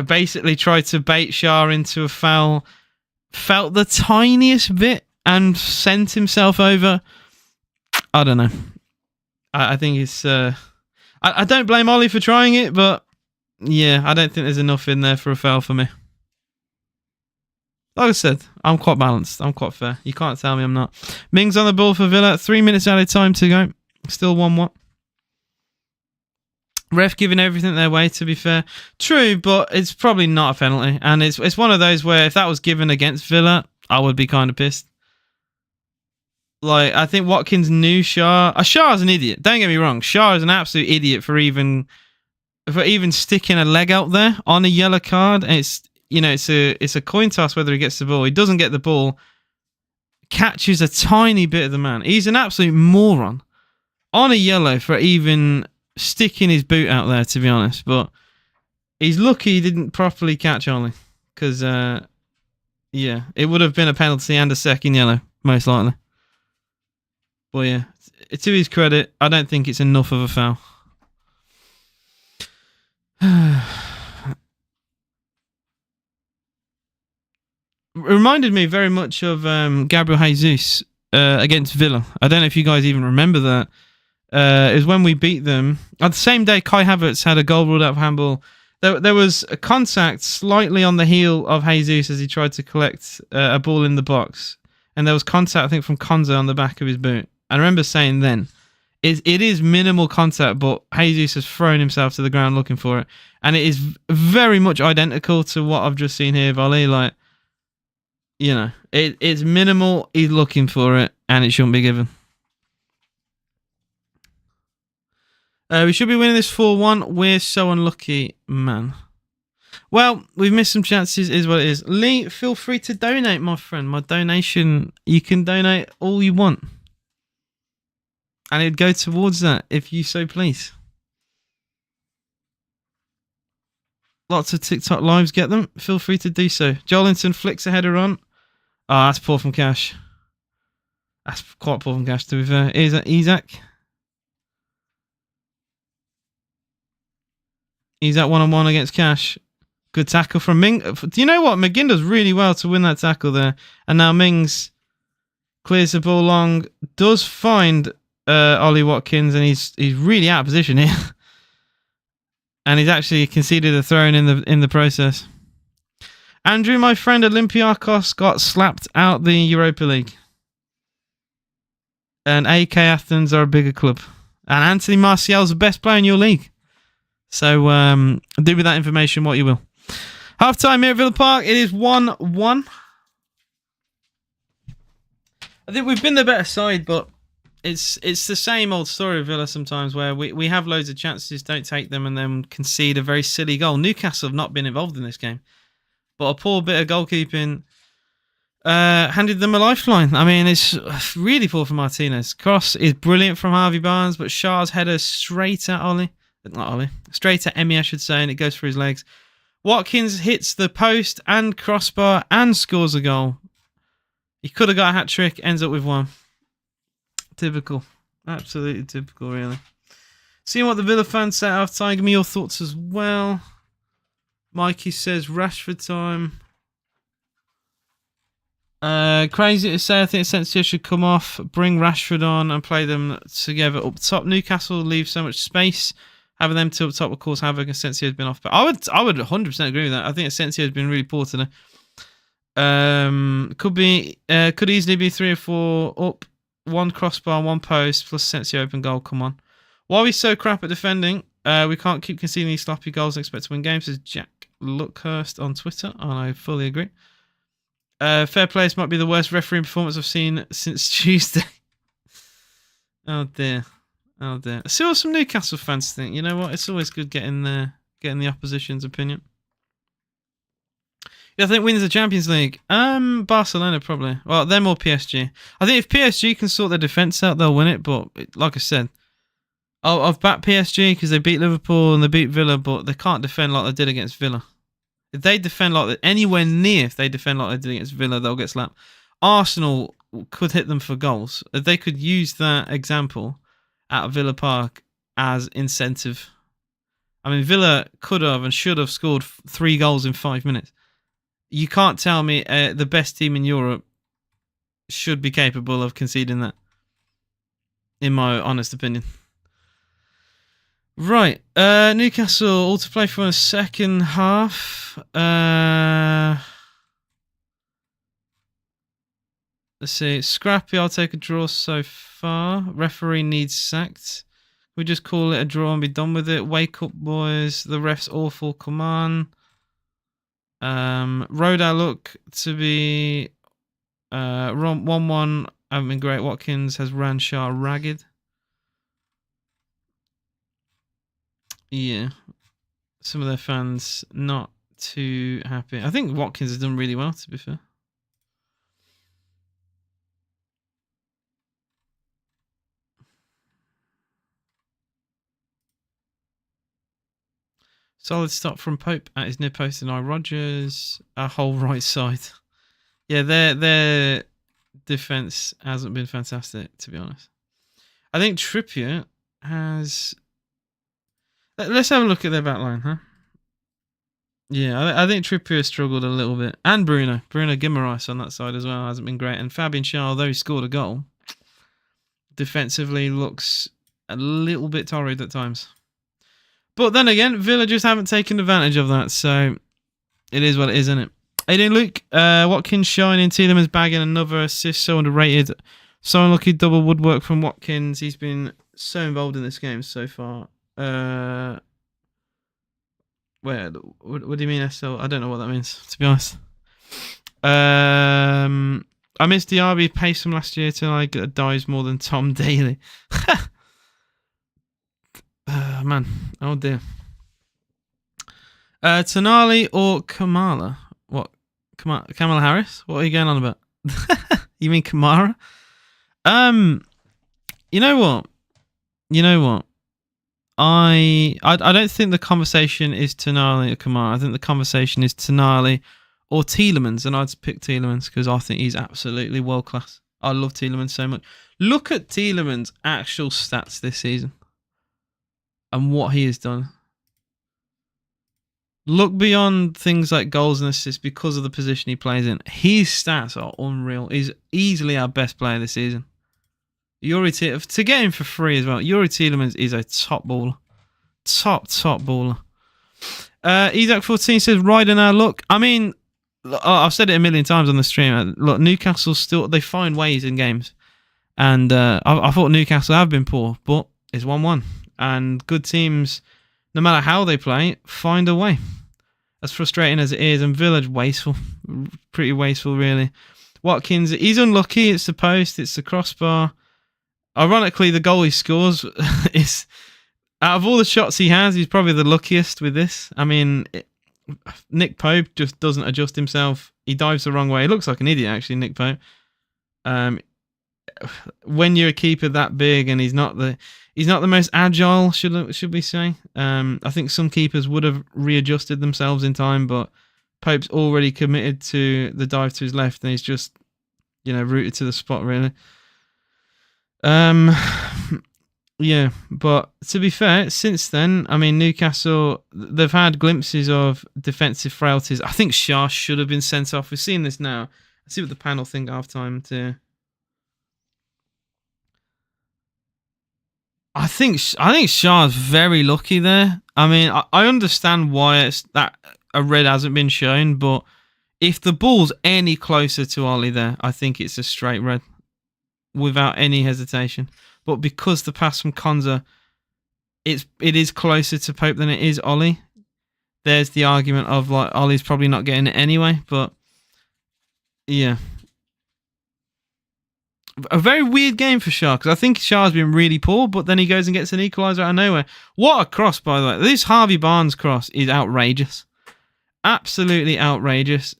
basically tried to bait Shah into a foul, felt the tiniest bit, and sent himself over. I don't know. I think it's... I don't blame Ollie for trying it, but yeah, I don't think there's enough in there for a foul for me. Like I said, I'm quite balanced. I'm quite fair. You can't tell me I'm not. Mings on the ball for Villa. 3 minutes out of time to go. Still 1-1. Ref giving everything their way, to be fair. True, but it's probably not a penalty. And it's one of those where if that was given against Villa, I would be kind of pissed. Like, I think Watkins knew Shah. Shah's an idiot. Don't get me wrong. Shah is an absolute idiot for even sticking a leg out there on a yellow card. And it's a coin toss whether he gets the ball. He doesn't get the ball. Catches a tiny bit of the man. He's an absolute moron on a yellow for even sticking his boot out there, to be honest. But he's lucky he didn't properly catch Ollie, because yeah, it would have been a penalty and a second yellow, most likely. But yeah, to his credit, I don't think it's enough of a foul. Reminded me very much of Gabriel Jesus against Villa. I don't know if you guys even remember that. It was when we beat them. On the same day, Kai Havertz had a goal ruled out for handball. There was a contact slightly on the heel of Jesus as he tried to collect a ball in the box. And there was contact, I think, from Konza on the back of his boot. I remember saying then, it is minimal contact, but Jesus has thrown himself to the ground looking for it. And it is very much identical to what I've just seen here, Volley. Like, you know, it's minimal, he's looking for it, and it shouldn't be given. We should be winning this 4-1. We're so unlucky, man. Well, we've missed some chances, is what it is. Lee, feel free to donate, my friend. My donation, you can donate all you want. And it'd go towards that, if you so please. Lots of TikTok lives get them. Feel free to do so. Jolinton flicks a header on. Oh, that's poor from Cash. That's quite poor from Cash, to be fair. Isaac. Isaac one-on-one against Cash. Good tackle from Ming. Do you know what? McGinn does really well to win that tackle there. And now Mings clears the ball long. Does find Ollie Watkins, and he's really out of position here. And he's actually conceded a throw in the process. Andrew, my friend, Olympiakos got slapped out the Europa League. And AK Athens are a bigger club. And Anthony Martial's the best player in your league. So do with that information what you will. Half time here at Villa Park. It is 1-1. I think we've been the better side, but it's the same old story of Villa sometimes, where we have loads of chances, don't take them, and then concede a very silly goal. Newcastle have not been involved in this game, but a poor bit of goalkeeping handed them a lifeline. I mean, it's really poor from Martinez. Cross is brilliant from Harvey Barnes, but Shah's header straight at straight at Emi, I should say, and it goes through his legs. Watkins hits the post and crossbar and scores a goal. He could have got a hat-trick, ends up with one. Typical. Absolutely typical, really. Seeing what the Villa fans say half time. Give me your thoughts as well. Mikey says Rashford time. Crazy to say, I think Asensio should come off, bring Rashford on and play them together up top. Newcastle leave so much space. Having them two up top, of course, Havoc. Asensio's been off. But I would 100% agree with that. I think Asensio's been really poor today. Could easily be 3 or 4 up. 1 crossbar, 1 post, plus Asensio open goal. Come on. Why are we so crap at defending? We can't keep conceding these sloppy goals and expect to win games, says Jack Luckhurst on Twitter. And I fully agree. Fair play, this might be the worst refereeing performance I've seen since Tuesday. Oh dear. Oh dear. See what some Newcastle fans think. You know what? It's always good getting the opposition's opinion. Yeah, I think wins the Champions League. Barcelona probably. Well, them or PSG. I think if PSG can sort their defence out, they'll win it. But like I said, I've backed PSG because they beat Liverpool and they beat Villa, but they can't defend like they did against Villa. If they defend like anywhere near, if they defend like they did against Villa, they'll get slapped. Arsenal could hit them for goals. If they could use that example at Villa Park as incentive. I mean, Villa could have and should have scored 3 goals in 5 minutes. You can't tell me the best team in Europe should be capable of conceding that, in my honest opinion. Right, Newcastle all to play for in the second half. Let's see, scrappy. I'll take a draw so far. Referee needs sacked. We just call it a draw and be done with it. Wake up, boys. The ref's awful. Come on. Roda look to be 1-1. Haven't been great. Watkins has ran Shah ragged. Yeah, some of their fans not too happy. I think Watkins has done really well, to be fair. Solid stop from Pope at his near post and I Rodgers. A whole right side. Yeah, their defense hasn't been fantastic, to be honest. I think Trippier has. Let's have a look at their back line, huh? Yeah, I think Trippier struggled a little bit. And Bruno Guimaraes on that side as well hasn't been great. And Fabian Schär, although he scored a goal, defensively looks a little bit torrid at times. But then again, Villa just haven't taken advantage of that. So it is what it is, isn't it? Aiden Luke, Watkins shining. Tielemans bagging another assist. So underrated. So unlucky double woodwork from Watkins. He's been so involved in this game so far. What do you mean SL? I don't know what that means, to be honest. I missed Diaby pace from last year till I dives more than Tom Daly. Man, oh dear. Tonali or Kamala? What? Kamala Harris? What are you going on about? You mean Kamara? You know what? I don't think the conversation is Tonali or Kamara. I think the conversation is Tonali or Tielemans, and I'd pick Tielemans because I think he's absolutely world class. I love Tielemans so much. Look at Tielemans' actual stats this season and what he has done. Look beyond things like goals and assists because of the position he plays in. His stats are unreal. He's easily our best player this season. To get him for free as well. Yuri Tielemans is a top baller. Top baller. Ezak14 says, Ryder now. Look, I mean, I've said it a million times on the stream. Look, Newcastle they find ways in games. And I thought Newcastle have been poor, but it's 1-1. And good teams, no matter how they play, find a way. As frustrating as it is, and Villa wasteful. Pretty wasteful, really. Watkins, he's unlucky. It's the post, it's the crossbar. Ironically, the goal he scores is, out of all the shots he has, he's probably the luckiest with this. I mean, Nick Pope just doesn't adjust himself. He dives the wrong way. He looks like an idiot, actually, Nick Pope. When you're a keeper that big and he's not the most agile, should we say? I think some keepers would have readjusted themselves in time, but Pope's already committed to the dive to his left, and he's just, rooted to the spot, really. Yeah, but to be fair, since then, I mean, Newcastle, they've had glimpses of defensive frailties. I think Shah should have been sent off. We're seeing this now. Let's see what the panel think at half-time too. I think Shah's very lucky there. I mean, I understand why it's that a red hasn't been shown, but if the ball's any closer to Ollie there, I think it's a straight red without any hesitation. But because the pass from Konza, it is closer to Pope than it is Ollie. There's the argument of like Ollie's probably not getting it anyway, but yeah. A very weird game for Shah, because I think Shah's been really poor, but then he goes and gets an equaliser out of nowhere. What a cross, by the way. This Harvey Barnes cross is outrageous. Absolutely outrageous.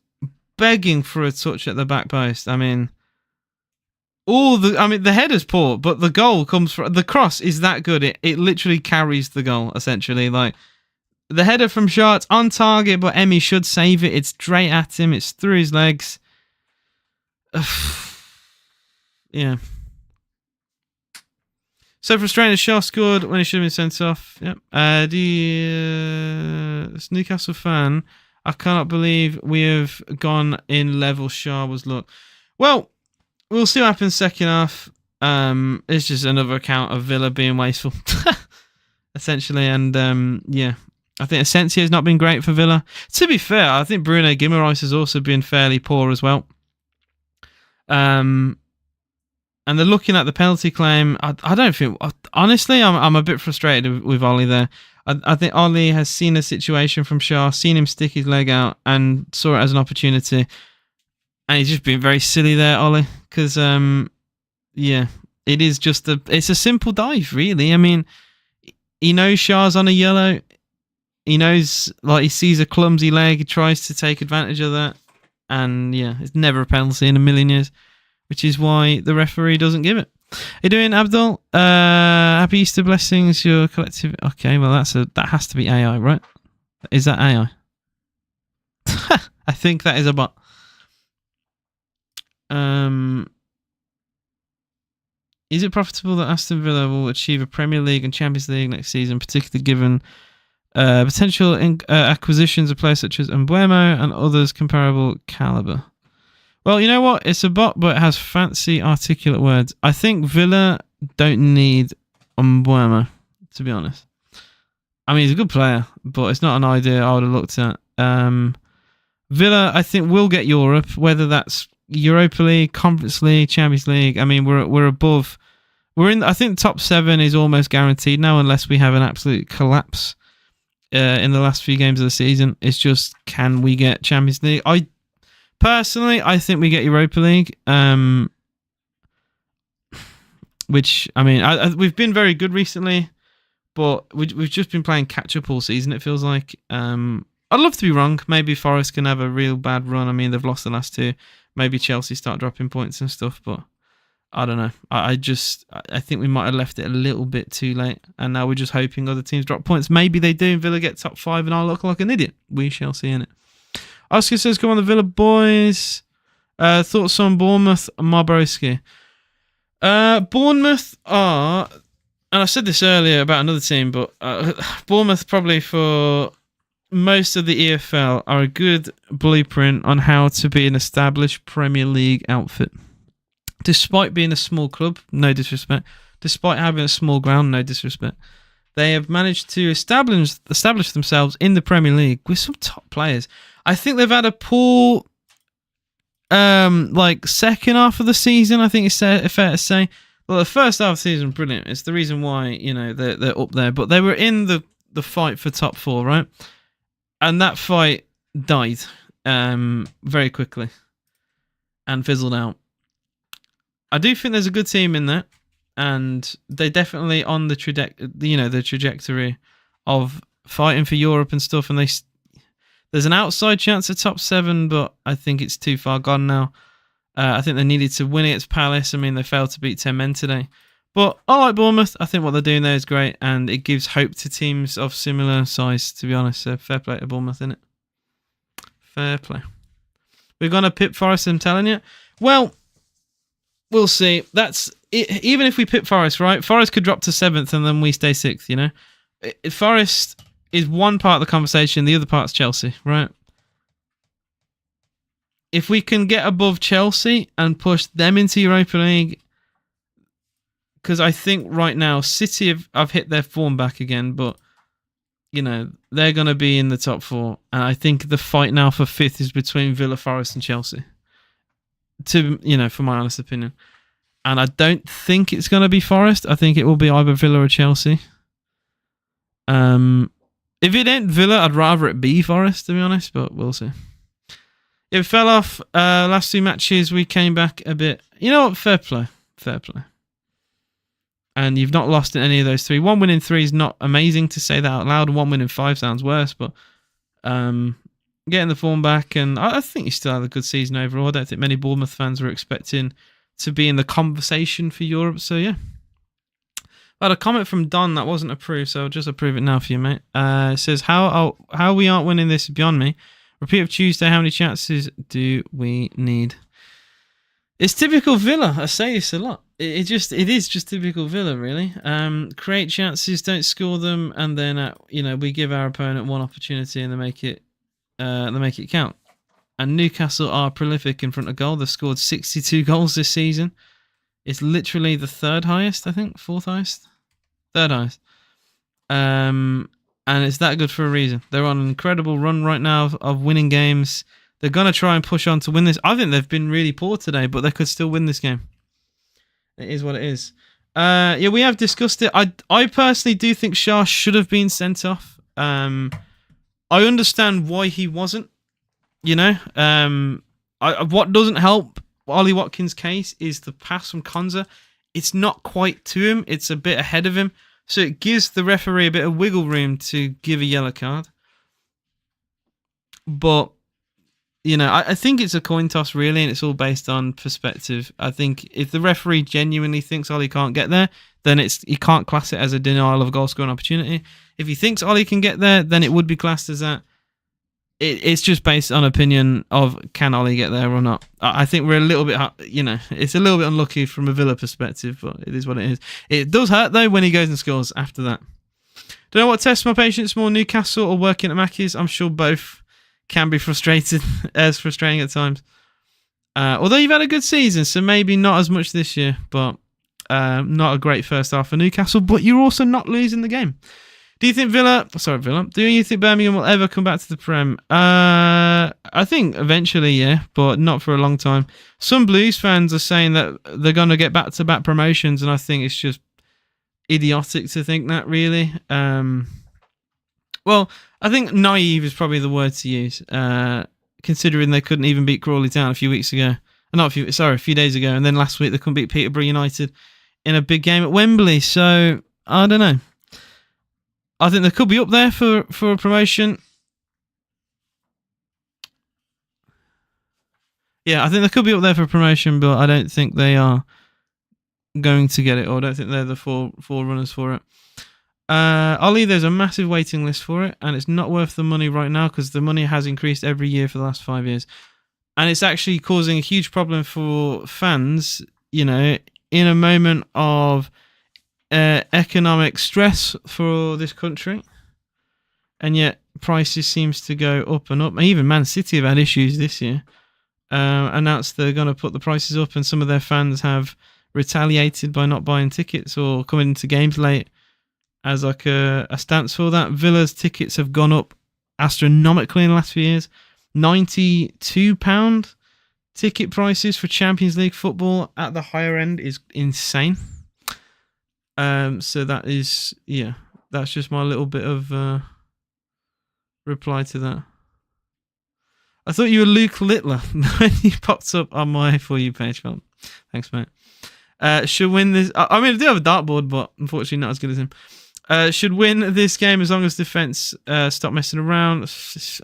Begging for a touch at the back post. I mean, the header's poor, but the goal comes from... The cross is that good. It literally carries the goal, essentially. Like, the header from Shah, it's on target, but Emmy should save it. It's straight at him. It's through his legs. Yeah. So frustrating. Shaw scored when he should have been sent off. Yep. This Newcastle fan, I cannot believe we have gone in level. Shaw was look. Well, we'll see what happens second half. It's just another account of Villa being wasteful, essentially. And yeah, I think Asensio has not been great for Villa. To be fair, I think Bruno Guimaraes has also been fairly poor as well. And they're looking at the penalty claim. I don't think... Honestly, I'm a bit frustrated with Ollie there. I think Ollie has seen a situation from Shah, seen him stick his leg out, and saw it as an opportunity. And he's just been very silly there, Ollie. Because, yeah, it is just it's a simple dive, really. I mean, he knows Shah's on a yellow. He knows, like, he sees a clumsy leg. He tries to take advantage of that. And, yeah, it's never a penalty in a million years. Which is why the referee doesn't give it. How you doing, Abdul? Happy Easter blessings, your collective... Okay, well, that has to be AI, right? Is that AI? I think that is a bot. Is it profitable that Aston Villa will achieve a Premier League and Champions League next season, particularly given potential acquisitions of players such as Mbeumo and others comparable caliber? Well, you know what? It's a bot, but it has fancy, articulate words. I think Villa don't need Mbeumo, to be honest. I mean, he's a good player, but it's not an idea I would have looked at. Villa, I think, will get Europe, whether that's Europa League, Conference League, Champions League. I mean, we're above. We're in. I think the top 7 is almost guaranteed now, unless we have an absolute collapse in the last few games of the season. It's just, can we get Champions League? Personally, I think we get Europa League, which, I mean, we've been very good recently, but we've just been playing catch-up all season, it feels like. I'd love to be wrong. Maybe Forest can have a real bad run. I mean, they've lost the last 2. Maybe Chelsea start dropping points and stuff, but I don't know. I think we might have left it a little bit too late, and now we're just hoping other teams drop points. Maybe they do, and Villa get top 5, and I'll look like an idiot. We shall see, innit? Oscar says, come on, the Villa boys. Thoughts on Bournemouth, Marbrowski? Bournemouth are, and I said this earlier about another team, but Bournemouth probably for most of the EFL are a good blueprint on how to be an established Premier League outfit. Despite being a small club, no disrespect. Despite having a small ground, no disrespect. They have managed to establish themselves in the Premier League with some top players. I think they've had a poor second half of the season, I think it's fair to say. Well, the first half of the season, brilliant. It's the reason why, they're up there. But they were in the fight for top 4, right? And that fight died very quickly and fizzled out. I do think there's a good team in there. And they're definitely on the trajectory of fighting for Europe and stuff. And there's an outside chance of top 7, but I think it's too far gone now. I think they needed to win against Palace. I mean, they failed to beat 10 men today. But I like Bournemouth. I think what they're doing there is great, and it gives hope to teams of similar size, to be honest. So fair play to Bournemouth, innit? Fair play. We're going to pip Forest, I'm telling you. Well, we'll see. That's it. Even if we pip Forest, right? Forest could drop to 7th and then we stay 6th, Forest is one part of the conversation. The other part's Chelsea, right? If we can get above Chelsea and push them into Europa League, because I think right now City have hit their form back again, but they're going to be in the top 4, and I think the fight now for 5th is between Villa, Forest, and Chelsea. For my honest opinion. And I don't think it's going to be Forest. I think it will be either Villa or Chelsea. If it ain't Villa, I'd rather it be Forest, to be honest, but we'll see. It fell off last 2 matches. We came back a bit. You know what? Fair play. Fair play. And you've not lost in any of those 3. 1 win in 3 is not amazing to say that out loud. 1 win in 5 sounds worse, but getting the form back, and I think you still had a good season overall. I don't think many Bournemouth fans were expecting to be in the conversation for Europe, so yeah. I had a comment from Don that wasn't approved, so I'll just approve it now for you, mate. It says, how we aren't winning this is beyond me. Repeat of Tuesday, how many chances do we need? It's typical Villa. I say this a lot. It is just typical Villa, really. Create chances, don't score them, and then we give our opponent one opportunity and they make it count. And Newcastle are prolific in front of goal. They've scored 62 goals this season. It's literally the 3rd highest, I think, 4th highest, 3rd highest. And it's that good for a reason. They're on an incredible run right now of winning games. They're going to try and push on to win this. I think they've been really poor today, but they could still win this game. It is what it is. We have discussed it. I personally do think Shah should have been sent off. I understand why he wasn't. What doesn't help Ollie Watkins' case is the pass from Konza. It's not quite to him. It's a bit ahead of him. So it gives the referee a bit of wiggle room to give a yellow card. But, I think it's a coin toss, really, and it's all based on perspective. I think if the referee genuinely thinks Ollie can't get there, then he can't class it as a denial of a goal-scoring opportunity. If he thinks Ollie can get there, then it would be classed as that. It's just based on opinion of can Ollie get there or not. I think we're a little bit, it's a little bit unlucky from a Villa perspective, but it is what it is. It does hurt, though, when he goes and scores after that. Don't know what tests my patience more, Newcastle or working at Mackey's. I'm sure both can be frustrating at times. Although you've had a good season, so maybe not as much this year, but not a great first half for Newcastle, but you're also not losing the game. Do you think do you think Birmingham will ever come back to the Prem? I think eventually, yeah, but not for a long time. Some Blues fans are saying that they're going to get back-to-back promotions, and I think it's just idiotic to think that, really. Well, I think naive is probably the word to use, considering they couldn't even beat Crawley Town a few days ago, and then last week they couldn't beat Peterborough United in a big game at Wembley, so I don't know. I think they could be up there for a promotion. Yeah, I think they could be up there for a promotion, but I don't think they are going to get it, or I don't think they're the four runners for it. Ollie, there's a massive waiting list for it, and it's not worth the money right now because the money has increased every year for the last 5 years. and it's actually causing a huge problem for fans, you know, in a moment of economic stress for this country. And yet prices seems to go up and up. Even Man City have had issues this year. Announced they're going to put the prices up, and some of their fans have retaliated by not buying tickets or coming into games late as like a stance for that. Villa's tickets have gone up astronomically in the last few years. £92 ticket prices for Champions League football at the higher end is insane. So that is, yeah, that's just my little bit of reply to that. I thought you were Luke Littler when you popped up on my For You page, Phil. Thanks, mate. Should win this. I mean, I do have a dartboard, but unfortunately not as good as him. Should win this game as long as defense stop messing around.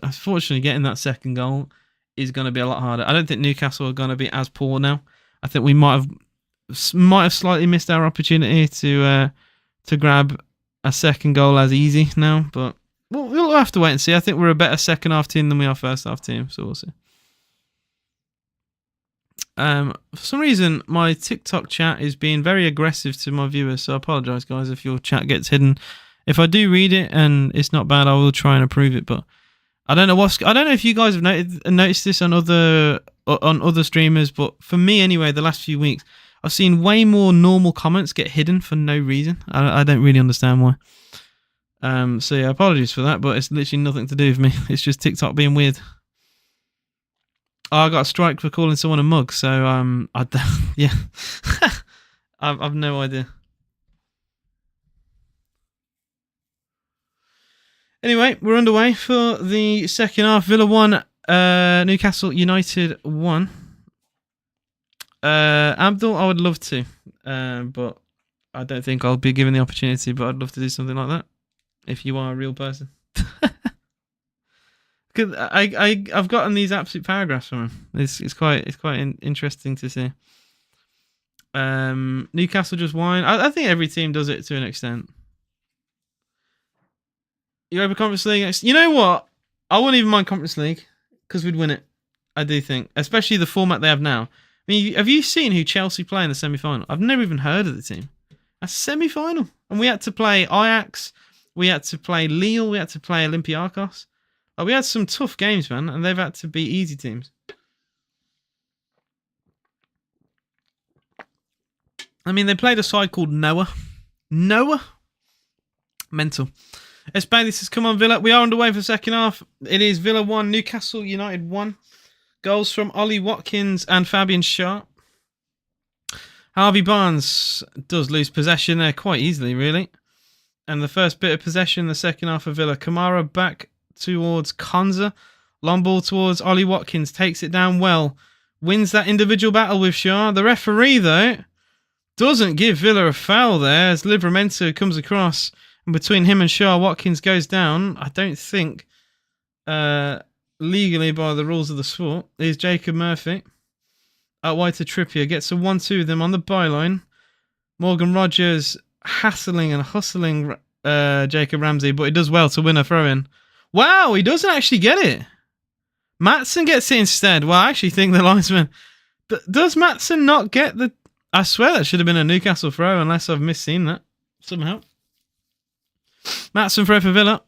Unfortunately, getting that second goal is going to be a lot harder. I don't think Newcastle are going to be as poor now. I think we might have slightly missed our opportunity to grab a second goal as easy now, but we'll have to wait and see. I think we're a better second half team than we are first half team, so we'll see. For some reason, my TikTok chat is being very aggressive to my viewers, so I apologise, guys, if your chat gets hidden. If I do read it and it's not bad, I will try and approve it. But I don't know if you guys have noticed this on other streamers, but for me anyway, the last few weeks, I've seen way more normal comments get hidden for no reason. I don't really understand why. So yeah, apologies for that, but it's literally nothing to do with me. It's just TikTok being weird. Oh, I got a strike for calling someone a mug, so yeah, I've no idea. Anyway, we're underway for the second half. Villa 1, Newcastle United 1. Abdul, I would love to, but I don't think I'll be given the opportunity. But I'd love to do something like that if you are a real person. Because I've gotten these absolute paragraphs from him. It's quite interesting to see. Newcastle just won. I think every team does it to an extent. Europa Conference League. You know what? I wouldn't even mind Conference League because we'd win it. I do think, especially the format they have now. I mean, have you seen who Chelsea play in the semi-final? I've never even heard of the team. A semi-final, and we had to play Ajax. We had to play Lille. We had to play Olympiacos. We had some tough games, man, and they've had to be easy teams. I mean, they played a side called Noah. Noah? Mental. This has come on, Villa. We are underway for the second half. It is Villa 1, Newcastle United 1. Goals from Ollie Watkins and Fabian Schär. Harvey Barnes does lose possession there quite easily, really. And the first bit of possession in the second half of Villa. Kamara back towards Konza. Long ball towards Ollie Watkins. Takes it down well. Wins that individual battle with Schär. The referee, though, doesn't give Villa a foul there as Livramento comes across. And between him and Schär, Watkins goes down. I don't think legally by the rules of the sport. Here's Jacob Murphy. Out wide to Trippier. Gets a 1-2 with them on the byline. Morgan Rogers hassling and hustling Jacob Ramsey, but he does well to win a throw-in. Wow, he doesn't actually get it. Maatsen gets it instead. Well, I actually think the linesman... Does Maatsen not get the... I swear that should have been a Newcastle throw, unless I've misseen that somehow. Maatsen throw for Villa.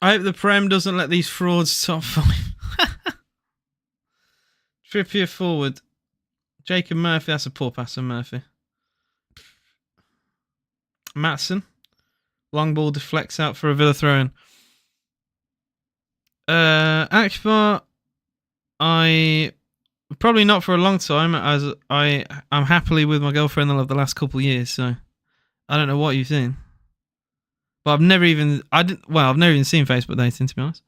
I hope the Prem doesn't let these frauds top 5. Trippier forward. Jacob Murphy. That's a poor pass from Murphy. Maatsen. Long ball deflects out for a Villa throw-in. Akbar. Probably not for a long time, as I'm happily with my girlfriend the last couple of years, so I don't know what you've seen. But I've never even seen Facebook dating, to be honest.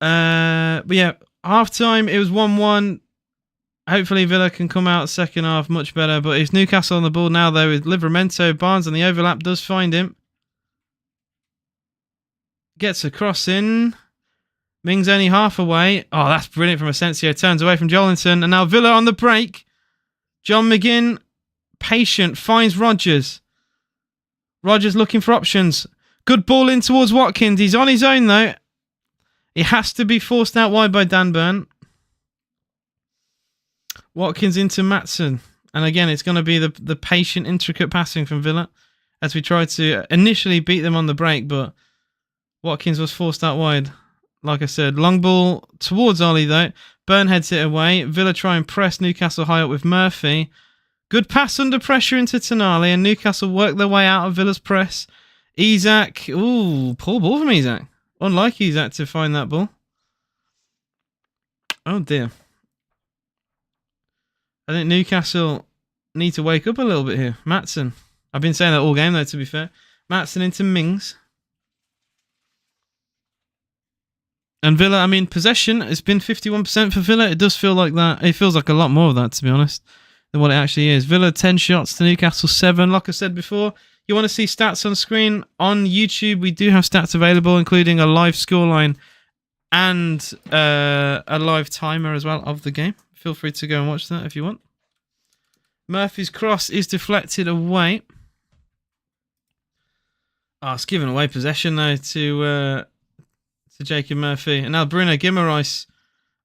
But yeah, half time it was 1-1. Hopefully Villa can come out second half much better. But it's Newcastle on the ball now, though, with Livramento. Barnes on the overlap does find him. Gets a cross in. Mings only half away. Oh, that's brilliant from Asensio. Turns away from Jolinton. And now Villa on the break. John McGinn, patient, finds Rogers. Rogers looking for options. Good ball in towards Watkins. He's on his own, though. He has to be forced out wide by Dan Burn. Watkins into Maatsen. And again, it's going to be the patient, intricate passing from Villa as we try to initially beat them on the break, but Watkins was forced out wide. Like I said, long ball towards Ollie, though. Burn heads it away. Villa try and press Newcastle high up with Murphy. Good pass under pressure into Tonali, and Newcastle work their way out of Villa's press. Isak. Ooh, poor ball from Isak. Unlike Isak to find that ball. Oh, dear. I think Newcastle need to wake up a little bit here. Maatsen. I've been saying that all game, though, to be fair. Maatsen into Mings. And Villa, I mean, possession has been 51% for Villa. It does feel like that. It feels like a lot more of that, to be honest, than what it actually is. Villa, 10 shots to Newcastle, 7. Like I said before, you want to see stats on screen on YouTube. We do have stats available, including a live scoreline and a live timer as well of the game. Feel free to go and watch that if you want. Murphy's cross is deflected away. Oh, it's given away possession, though, to Jacob Murphy. And now Bruno Guimaraes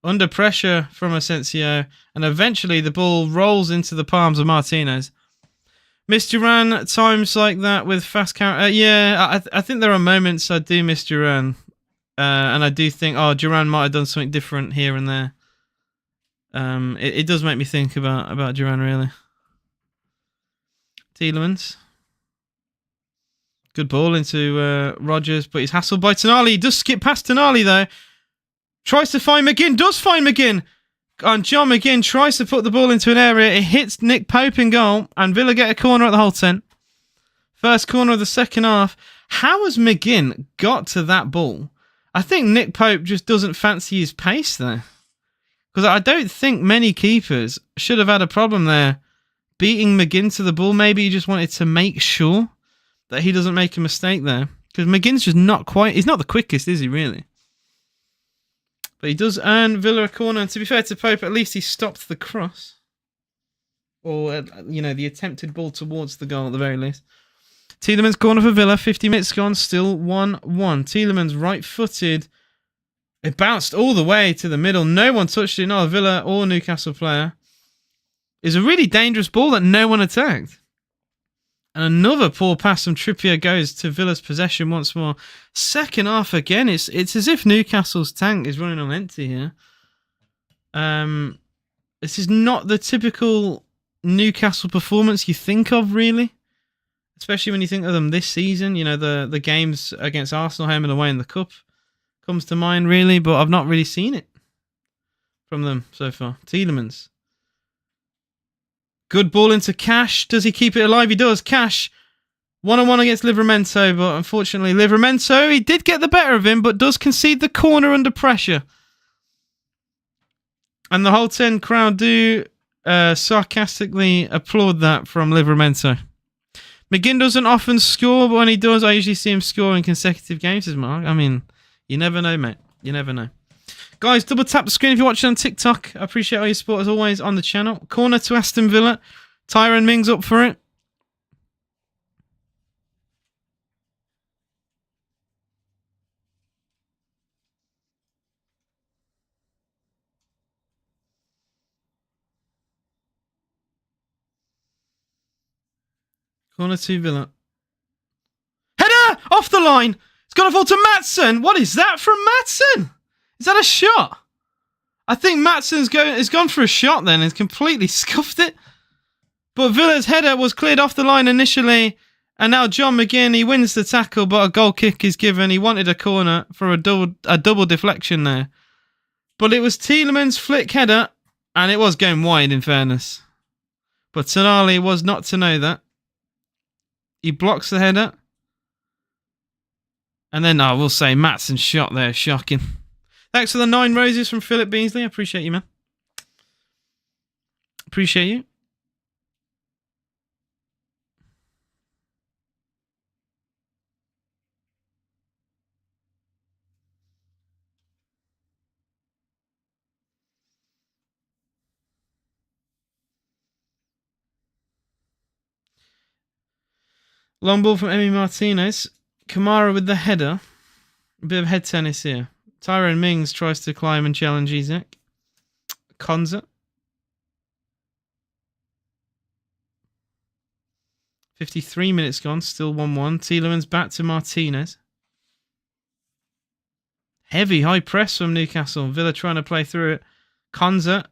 under pressure from Asensio. And eventually the ball rolls into the palms of Martinez. Miss Duran at times like that with fast counter. I think there are moments I do miss Duran. And I do think, Duran might have done something different here and there. It does make me think about Duran, really. Tielemans. Good ball into Rodgers, but he's hassled by Tonali. He does skip past Tonali, though. Tries to find McGinn. Does find McGinn. And John McGinn tries to put the ball into an area. It hits Nick Pope in goal. And Villa get a corner at the whole 10. First corner of the second half. How has McGinn got to that ball? I think Nick Pope just doesn't fancy his pace there. Because I don't think many keepers should have had a problem there beating McGinn to the ball. Maybe he just wanted to make sure that he doesn't make a mistake there. Because McGinn's just not quite... He's not the quickest, is he, really? But he does earn Villa a corner. And to be fair to Pope, at least he stopped the cross. Or, the attempted ball towards the goal at the very least. Tielemans corner for Villa. 50 minutes gone. Still 1-1. Tielemans right-footed. It bounced all the way to the middle. No one touched it. Not a Villa or Newcastle player. It's a really dangerous ball that no one attacked. And another poor pass from Trippier goes to Villa's possession once more. Second half again. It's as if Newcastle's tank is running on empty here. This is not the typical Newcastle performance you think of, really. Especially when you think of them this season. You know, the games against Arsenal, home and away in the Cup comes to mind, really. But I've not really seen it from them so far. Tielemans. Good ball into Cash. Does he keep it alive? He does. Cash, 1-on-1 against Livramento, but unfortunately Livramento, he did get the better of him, but does concede the corner under pressure. And the whole 10 crowd do sarcastically applaud that from Livramento. McGinn doesn't often score, but when he does, I usually see him score in consecutive games, says Mark. I mean, you never know, mate. You never know. Guys, double tap the screen if you're watching on TikTok. I appreciate all your support as always on the channel. Corner to Aston Villa. Tyrone Mings up for it. Corner to Villa. Header! Off the line! It's got to fall to Maatsen! What is that from Maatsen? Is that a shot? I think Maatsen's gone for a shot then and completely scuffed it. But Villa's header was cleared off the line initially. And now John McGinn, he wins the tackle, but a goal kick is given. He wanted a corner for a double deflection there. But it was Tielemans' flick header. And it was going wide, in fairness. But Tonali was not to know that. He blocks the header. And then, I will say, Maatsen's shot there. Shocking. Thanks for the 9 roses from Philip Beasley. I appreciate you, man. Appreciate you. Long ball from Emi Martinez. Kamara with the header. A bit of head tennis here. Tyrone Mings tries to climb and challenge Isaac. Konza. 53 minutes gone, still 1-1. Tielemans back to Martinez. Heavy high press from Newcastle. Villa trying to play through it. Konza.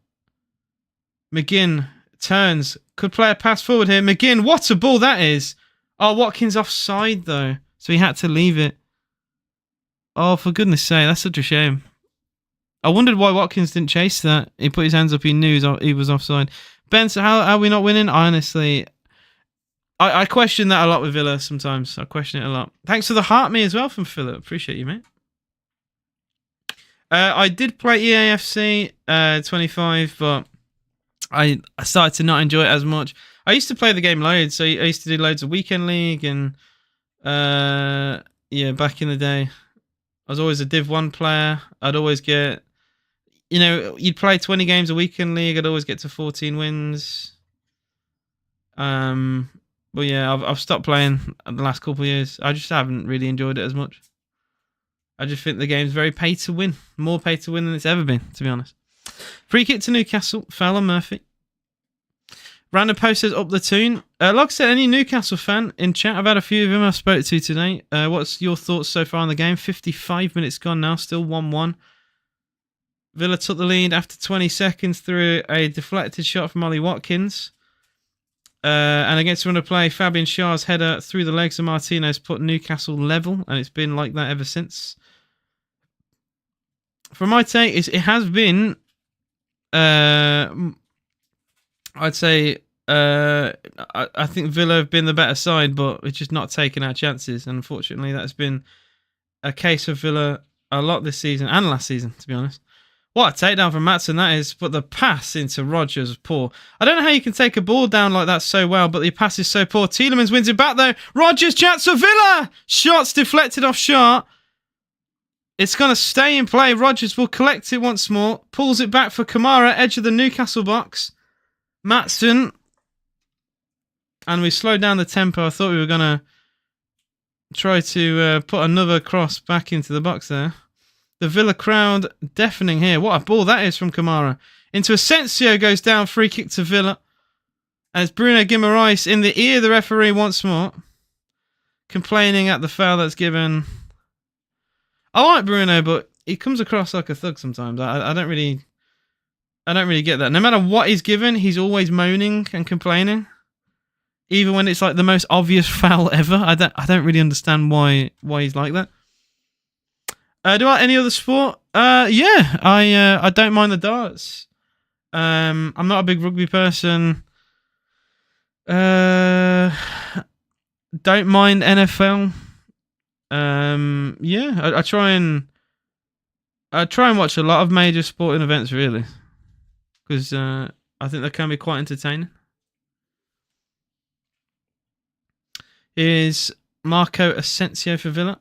McGinn turns. Could play a pass forward here. McGinn, what a ball that is. Oh, Watkins offside though. So he had to leave it. Oh, for goodness sake, that's such a shame. I wondered why Watkins didn't chase that. He put his hands up, he knew he was offside. Ben, so how are we not winning? Honestly, I question that a lot with Villa sometimes. I question it a lot. Thanks for the heart me as well from Philip. Appreciate you, mate. I did play EAFC 25, but I started to not enjoy it as much. I used to play the game loads, so I used to do loads of weekend league and yeah, back in the day. I was always a Div 1 player. I'd always get, you'd play 20 games a weekend league. I'd always get to 14 wins. But yeah, I've stopped playing the last couple of years. I just haven't really enjoyed it as much. I just think the game's very pay to win. More pay to win than it's ever been, to be honest. Free kick to Newcastle. Foul on Murphy. Random post says up the tune. Like I said, any Newcastle fan in chat, I've had a few of them I've spoke to today. What's your thoughts so far on the game? 55 minutes gone now, still 1-1. Villa took the lead after 20 seconds through a deflected shot from Ollie Watkins. And against run of play, Fabian Schär's header through the legs of Martinez put Newcastle level, and it's been like that ever since. From my take, it has been, I'd say, I think Villa have been the better side, but we're just not taking our chances. And unfortunately, that's been a case of Villa a lot this season and last season, to be honest. What a takedown from Maatsen that is, but the pass into Rodgers was poor. I don't know how you can take a ball down like that so well, but the pass is so poor. Tielemans wins it back though. Rodgers, chance for Villa! Shots deflected off Schär. It's going to stay in play. Rodgers will collect it once more. Pulls it back for Kamara, edge of the Newcastle box. Maatsen. And we slowed down the tempo. I thought we were going to try to put another cross back into the box there. The Villa crowd deafening here. What a ball that is from Kamara. Into Asensio, goes down. Free kick to Villa. And it's Bruno Guimaraes in the ear of the referee once more. Complaining at the foul that's given. I like Bruno, but he comes across like a thug sometimes. I don't really get that. No matter what he's given, he's always moaning and complaining. Even when it's like the most obvious foul ever. I don't really understand why he's like that. Do I like any other sport? Yeah, I don't mind the darts. I'm not a big rugby person. Don't mind NFL. Yeah, I try and watch a lot of major sporting events really, because I think they can be quite entertaining. Here's Marco Asensio for Villa.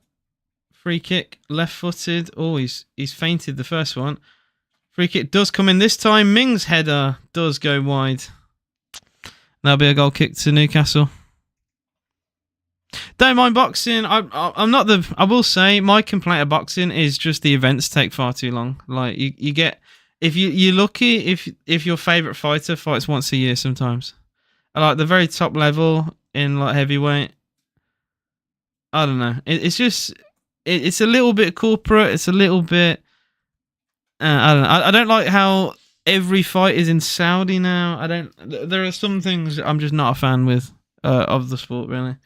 Free kick, left-footed. Oh, he's fainted the first one. Free kick does come in this time. Mings' header does go wide. That'll be a goal kick to Newcastle. Don't mind boxing. I'm not the. I will say my complaint of boxing is just the events take far too long. Like you get, if you're lucky, if your favourite fighter fights once a year sometimes. I like the very top level in like heavyweight. I don't know. It's just. It's a little bit corporate. It's a little bit. I don't know. I don't like how every fight is in Saudi now. There are some things I'm just not a fan with of the sport. Really,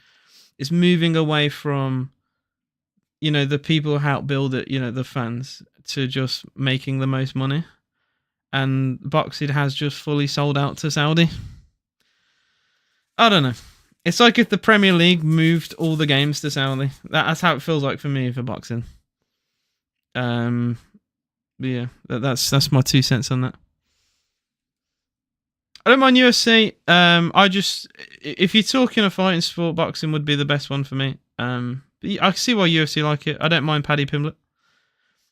it's moving away from, the people who help build it. The fans, to just making the most money, and boxing has just fully sold out to Saudi. I don't know. It's like if the Premier League moved all the games to Saudi. That's how it feels like for me for boxing. But yeah, that's my 2 cents on that. I don't mind UFC. If you're talking a fighting sport, boxing would be the best one for me. But I see why UFC like it. I don't mind Paddy Pimblett.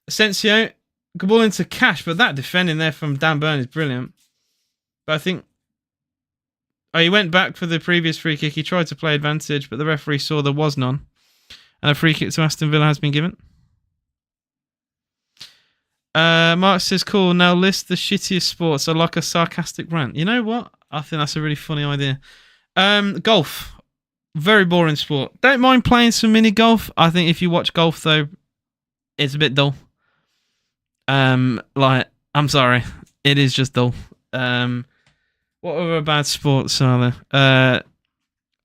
Asensio, good ball into Cash, but that defending there from Dan Burn is brilliant. But I think. Oh, he went back for the previous free kick. He tried to play advantage, but the referee saw there was none. And a free kick to Aston Villa has been given. Mark says, cool, now list the shittiest sports. I like a sarcastic rant. You know what? I think that's a really funny idea. Golf. Very boring sport. Don't mind playing some mini golf. I think if you watch golf, though, it's a bit dull. I'm sorry. It is just dull. What other bad sports are there?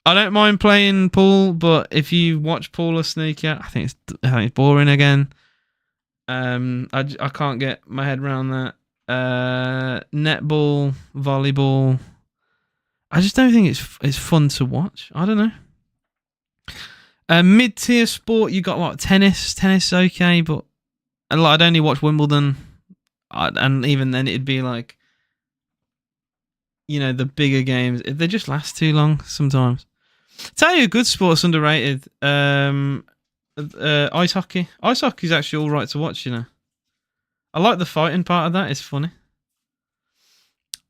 I don't mind playing pool, but if you watch pool or snooker, I think it's boring again. I can't get my head around that. Netball, volleyball. I just don't think it's fun to watch. I don't know. Mid-tier sport, you got like tennis. Tennis is okay, but I'd only watch Wimbledon, and even then it'd be like, the bigger games. They just last too long sometimes. Tell you a good sport's underrated. Ice hockey. Ice hockey is actually all right to watch. I like the fighting part of that. It's funny.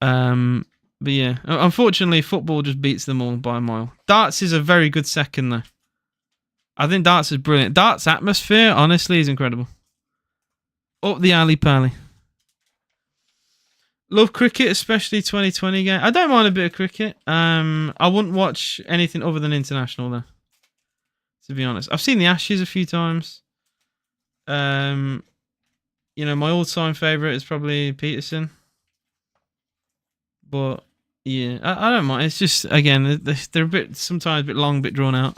But yeah, unfortunately, football just beats them all by a mile. Darts is a very good second, though. I think darts is brilliant. Darts atmosphere, honestly, is incredible. Up the alley-pally. Love cricket, especially 2020 game. I don't mind a bit of cricket. I wouldn't watch anything other than international, though. To be honest, I've seen the Ashes a few times. My all-time favourite is probably Peterson. But yeah, I don't mind. It's just, again, they're sometimes a bit long, a bit drawn out.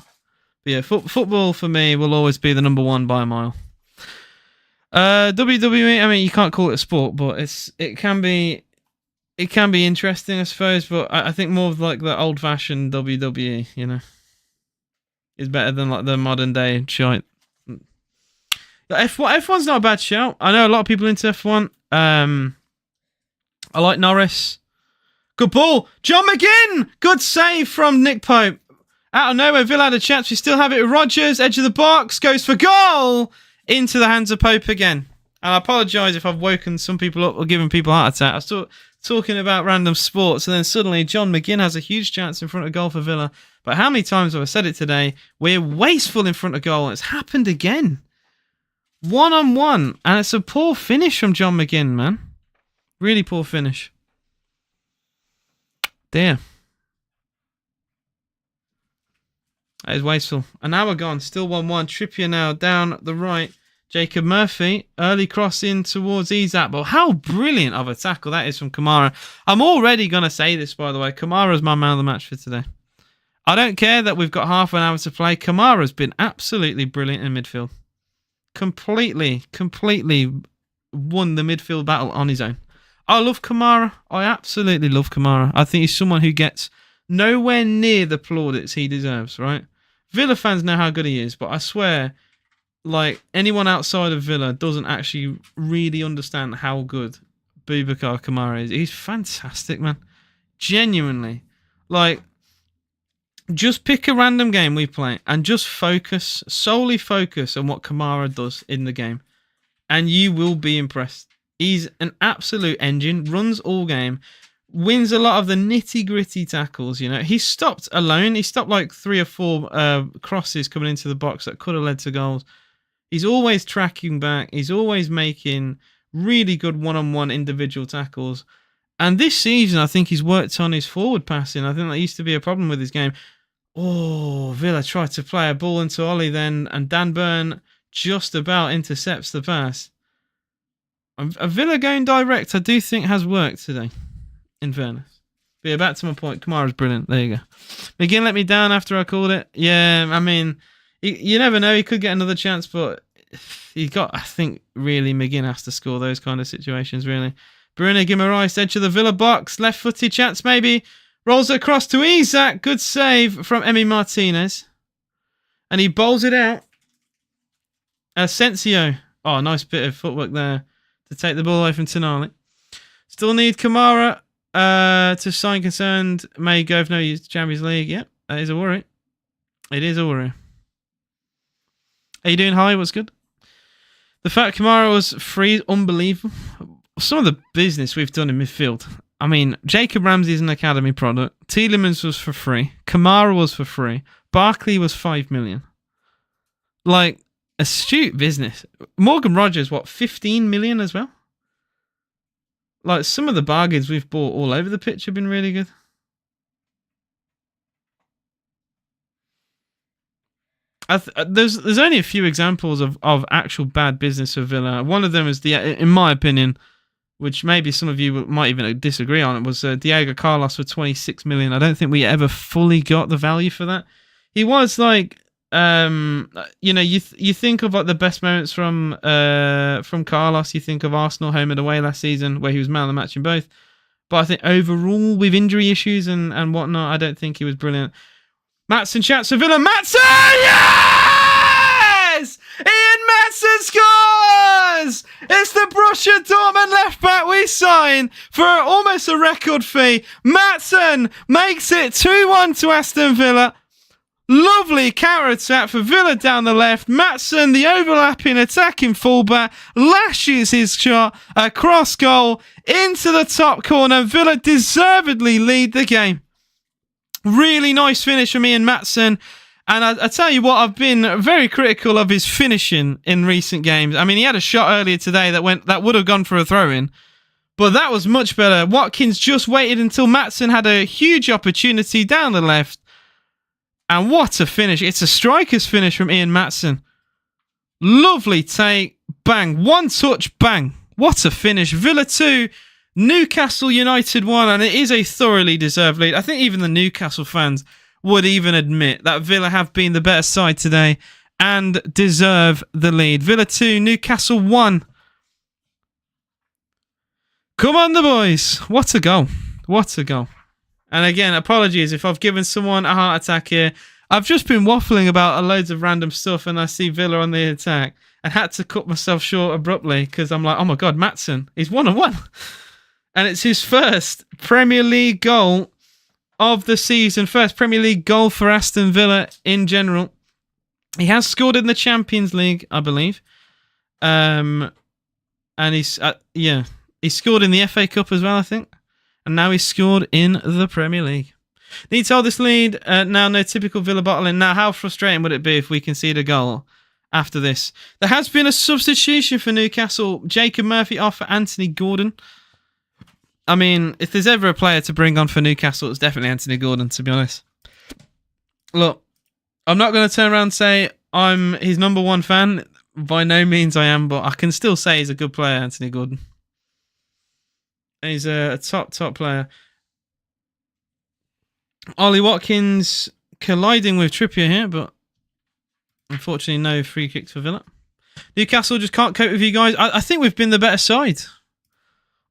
But yeah, football for me will always be the number one by a mile. WWE, I mean, you can't call it a sport, but it can be interesting, I suppose. But I think more of like the old-fashioned WWE, is better than like the modern day shite. F1's not a bad shout. I know a lot of people into F1. I like Norris. Good ball. John McGinn. Good save from Nick Pope. Out of nowhere, Villa had a chance. We still have it with Rodgers. Edge of the box. Goes for goal. Into the hands of Pope again. And I apologise if I've woken some people up or given people a heart attack. I was talking about random sports, and then suddenly John McGinn has a huge chance in front of goal for Villa. But how many times have I said it today? We're wasteful in front of goal. It's happened again. 1-on-1. And it's a poor finish from John McGinn, man. Really poor finish. Dear. That is wasteful. An hour gone. Still 1-1. Trippier now down the right. Jacob Murphy. Early cross in towards Isak. But how brilliant of a tackle that is from Kamara. I'm already going to say this, by the way. Kamara's my man of the match for today. I don't care that we've got half an hour to play. Kamara's been absolutely brilliant in midfield. Completely won the midfield battle on his own. I love Kamara. I absolutely love Kamara. I think he's someone who gets nowhere near the plaudits he deserves, right? Villa fans know how good he is, but I swear, like, anyone outside of Villa doesn't actually really understand how good Boubacar Kamara is. He's fantastic, man. Genuinely. Like, just pick a random game we play and just solely focus on what Kamara does in the game. And you will be impressed. He's an absolute engine, runs all game, wins a lot of the nitty-gritty tackles, He stopped alone. He stopped like 3 or 4 crosses coming into the box that could have led to goals. He's always tracking back. He's always making really good one-on-one individual tackles. And this season, I think he's worked on his forward passing. I think that used to be a problem with his game. Oh, Villa tried to play a ball into Ollie then, and Dan Burn just about intercepts the pass. A Villa going direct, I do think, has worked today, in fairness. But yeah, back to my point. Kamara's brilliant. There you go. McGinn let me down after I called it. Yeah, I mean, you never know. He could get another chance, but I think, really, McGinn has to score those kind of situations, really. Bruno Guimaraes, edge of the Villa box. Left-footed chance, maybe. Rolls it across to Isak. Good save from Emi Martinez. And he bowls it out. Asensio. Oh, nice bit of footwork there to take the ball away from Tonali. Still need Kamara to sign concerned. May go if no use to Champions League. Yep, that is a worry. It is a worry. How you doing, Hi? What's good? The fact Kamara was free is unbelievable. Some of the business we've done in midfield. I mean, Jacob Ramsey is an academy product. Tielemans was for free. Kamara was for free. Barkley was 5 million. like astute business. Morgan Rogers, what, 15 million as well? Like, some of the bargains we've bought all over the pitch have been really good. There's only a few examples of actual bad business for Villa. One of them is, in my opinion, which maybe some of you might even disagree on, it was Diego Carlos for 26 million. I don't think we ever fully got the value for that. He was like, you think of like the best moments from Carlos. You think of Arsenal home and away last season where he was man of the match in both. But I think overall with injury issues and whatnot, I don't think he was brilliant. Maatsen shouts for Villa. Maatsen! Yes! Ian Maatsen scores! It's the Borussia Dortmund left back we sign for almost a record fee. Maatsen makes it 2-1 to Aston Villa. Lovely counter attack for Villa down the left. Maatsen, the overlapping attacking fullback, lashes his shot across goal into the top corner. Villa deservedly lead the game. Really nice finish from Ian Maatsen. And I tell you what, I've been very critical of his finishing in recent games. I mean, he had a shot earlier today that would have gone for a throw-in. But that was much better. Watkins just waited until Maatsen had a huge opportunity down the left. And what a finish. It's a striker's finish from Ian Maatsen. Lovely take. Bang. One touch. Bang. What a finish. Villa 2, Newcastle United 1. And it is a thoroughly deserved lead. I think even the Newcastle fans would even admit that Villa have been the better side today and deserve the lead. Villa 2, Newcastle 1. Come on, the boys. What a goal. What a goal. And again, apologies if I've given someone a heart attack here. I've just been waffling about loads of random stuff and I see Villa on the attack and had to cut myself short abruptly because I'm like, oh my God, Maatsen, he's 1-1. And it's his first Premier League goal of the season. First Premier League goal for Aston Villa in general. He has scored in the Champions League, I believe. And he's, he scored in the FA Cup as well, I think. And now he's scored in the Premier League. Need to hold this lead. Now no typical Villa bottling. Now how frustrating would it be if we concede a goal after this? There has been a substitution for Newcastle. Jacob Murphy off for Anthony Gordon. I mean, if there's ever a player to bring on for Newcastle, it's definitely Anthony Gordon, to be honest. Look, I'm not going to turn around and say I'm his number one fan. By no means I am, but I can still say he's a good player, Anthony Gordon. And he's a top player. Ollie Watkins colliding with Trippier here, but unfortunately no free kicks for Villa. Newcastle just can't cope with you guys. I think we've been the better side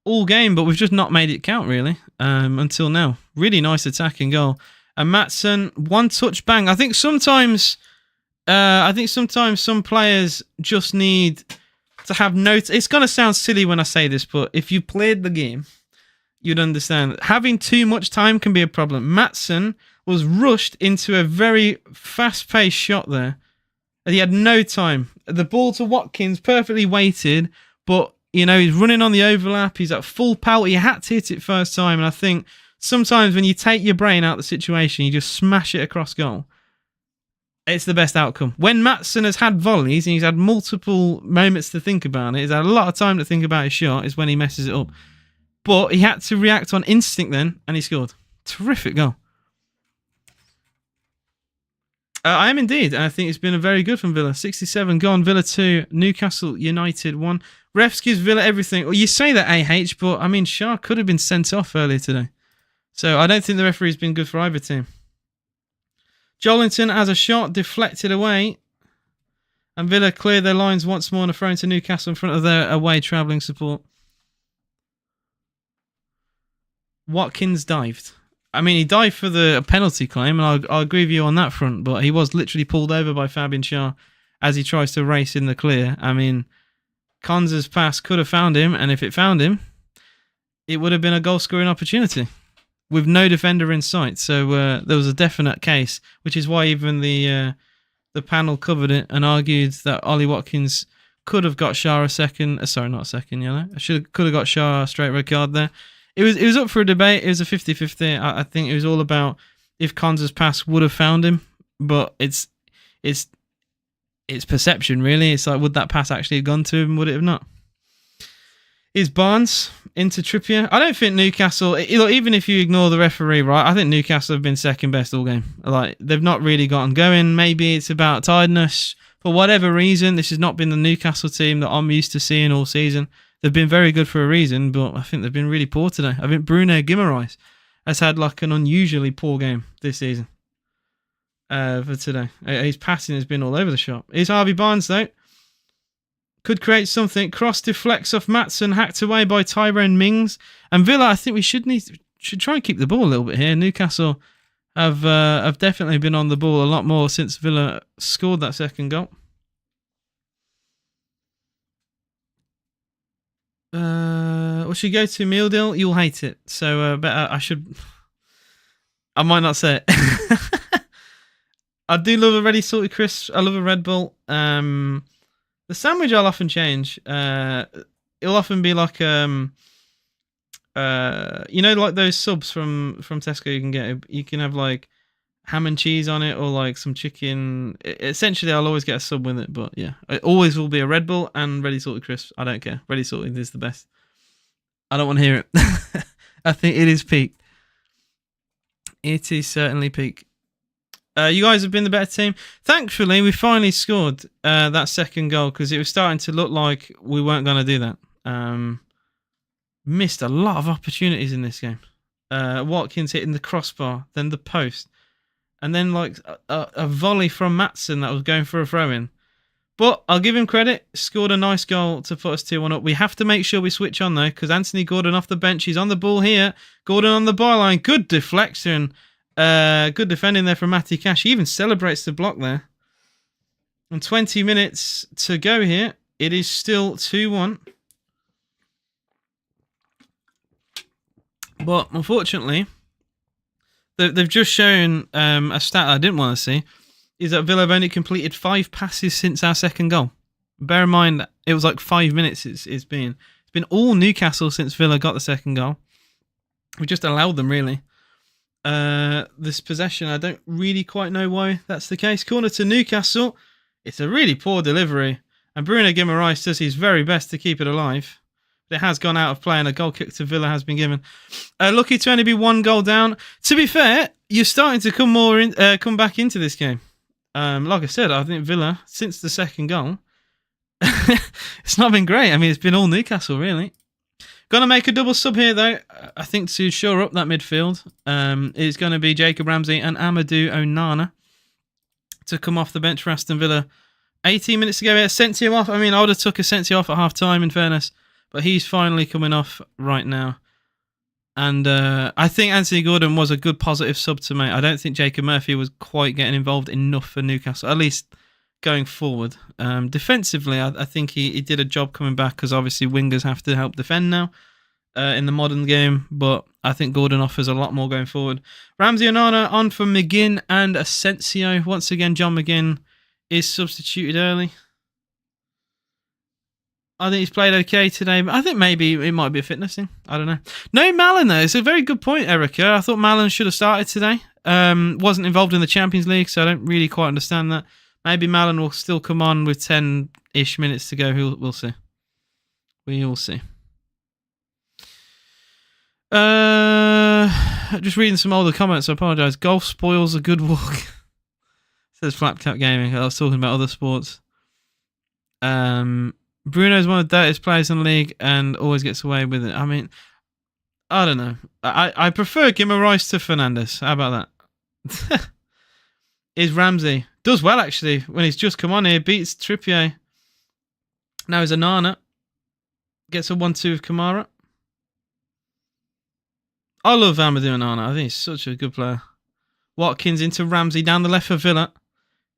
all game, but we've just not made it count really until now. Really nice attacking goal. And Maatsen, one touch bang. I think sometimes some players just need to have notes. It's going to sound silly when I say this, but if you played the game, you'd understand. Having too much time can be a problem. Maatsen was rushed into a very fast-paced shot there. He had no time. The ball to Watkins, perfectly weighted, but he's running on the overlap. He's at full power. He had to hit it first time, and I think sometimes when you take your brain out of the situation, you just smash it across goal. It's the best outcome. When Maatsen has had volleys and he's had multiple moments to think about it, he's had a lot of time to think about his shot, is when he messes it up. But he had to react on instinct then, and he scored. Terrific goal. I am indeed, and I think it's been a very good from Villa. 67 gone, Villa 2, Newcastle United 1. Refs gives Villa everything. Well, you say that, AH, but I mean, Shah could have been sent off earlier today. So I don't think the referee's been good for either team. Jolinton has a shot deflected away. And Villa clear their lines once more and are thrown to Newcastle in front of their away travelling support. Watkins dived. I mean, he dived for the penalty claim, and I'll agree with you on that front, but he was literally pulled over by Fabian Schär as he tries to race in the clear. I mean, Konsa's pass could have found him, and if it found him, it would have been a goal-scoring opportunity with no defender in sight. So there was a definite case, which is why even the panel covered it and argued that Ollie Watkins could have got Schär a second. Sorry, not a second yellow. Could have got Schär a straight red card there. It was up for a debate. It was a 50-50. I think it was all about if Konsa's pass would have found him, but it's it's perception, really. It's like, would that pass actually have gone to him? Would it have not? Is Barnes into Trippier? I don't think Newcastle, look, even if you ignore the referee, right, I think Newcastle have been second best all game. Like, they've not really gotten going. Maybe it's about tiredness. For whatever reason, this has not been the Newcastle team that I'm used to seeing all season. They've been very good for a reason, but I think they've been really poor today. I think Bruno Guimaraes has had like an unusually poor game this season for today. His passing has been all over the shop. Here's Harvey Barnes, though. Could create something. Cross deflects off Maatsen, hacked away by Tyrone Mings. And Villa, I think we should try and keep the ball a little bit here. Newcastle have definitely been on the ball a lot more since Villa scored that second goal. What should we go to? Meal deal? You'll hate it. So I might not say it. I do love a ready salted crisp. I love a Red Bull. The sandwich I'll often change. It'll often be like like those subs from Tesco you can get. You can have like ham and cheese on it or like some chicken. Essentially, I'll always get a sub with it. But yeah, it always will be a Red Bull and ready salted crisps. I don't care. Ready salted is the best. I don't want to hear it. I think it is peak. It is certainly peak. You guys have been the better team. Thankfully, we finally scored that second goal because it was starting to look like we weren't going to do that. Missed a lot of opportunities in this game. Watkins hitting the crossbar, then the post, and then like a volley from Maatsen that was going for a throw-in. But I'll give him credit. Scored a nice goal to put us 2-1 up. We have to make sure we switch on, though, because Anthony Gordon off the bench. He's on the ball here. Gordon on the byline. Good deflection. Good defending there from Matty Cash. He even celebrates the block there. And 20 minutes to go here. It is still 2-1. But unfortunately, they've just shown a stat I didn't want to see. Is that Villa have only completed 5 passes since our second goal. Bear in mind, it was like 5 minutes it's been. It's been all Newcastle since Villa got the second goal. We just allowed them, really. This possession, I don't really quite know why that's the case. Corner to Newcastle. It's a really poor delivery. And Bruno Guimaraes does his very best to keep it alive. But it has gone out of play and a goal kick to Villa has been given. Lucky to only be 1 goal down. To be fair, you're starting to come back into this game. Like I said, I think Villa, since the second goal, it's not been great. I mean, it's been all Newcastle, really. Going to make a double sub here, though. I think to shore up that midfield is going to be Jacob Ramsey and Amadou Onana to come off the bench for Aston Villa. 18 minutes to go here. Asensio off. I mean, I would have took Asensio off at half-time, in fairness. But he's finally coming off right now. And I think Anthony Gordon was a good positive sub to make. I don't think Jacob Murphy was quite getting involved enough for Newcastle, at least going forward. Defensively, I think he did a job coming back because obviously wingers have to help defend now in the modern game. But I think Gordon offers a lot more going forward. Ramsey Onana on for McGinn and Asensio. Once again, John McGinn is substituted early. I think he's played okay today, but I think maybe it might be a fitness thing. I don't know. No Malen, though. It's a very good point, Erica. I thought Malen should have started today. Wasn't involved in the Champions League, so I don't really quite understand that. Maybe Malen will still come on with 10-ish minutes to go. We'll see. We will see. Just reading some older comments. I apologise. Golf spoils a good walk. Says Flapcap Gaming. I was talking about other sports. Bruno's one of the dirtiest players in the league and always gets away with it. I mean, I don't know. I prefer Guimaraes to Fernandes. How about that? Is Ramsey. Does well, actually, when he's just come on here. Beats Trippier. Now he's Onana. Gets a 1-2 with Kamara. I love Amadou Onana. I think he's such a good player. Watkins into Ramsey down the left for Villa.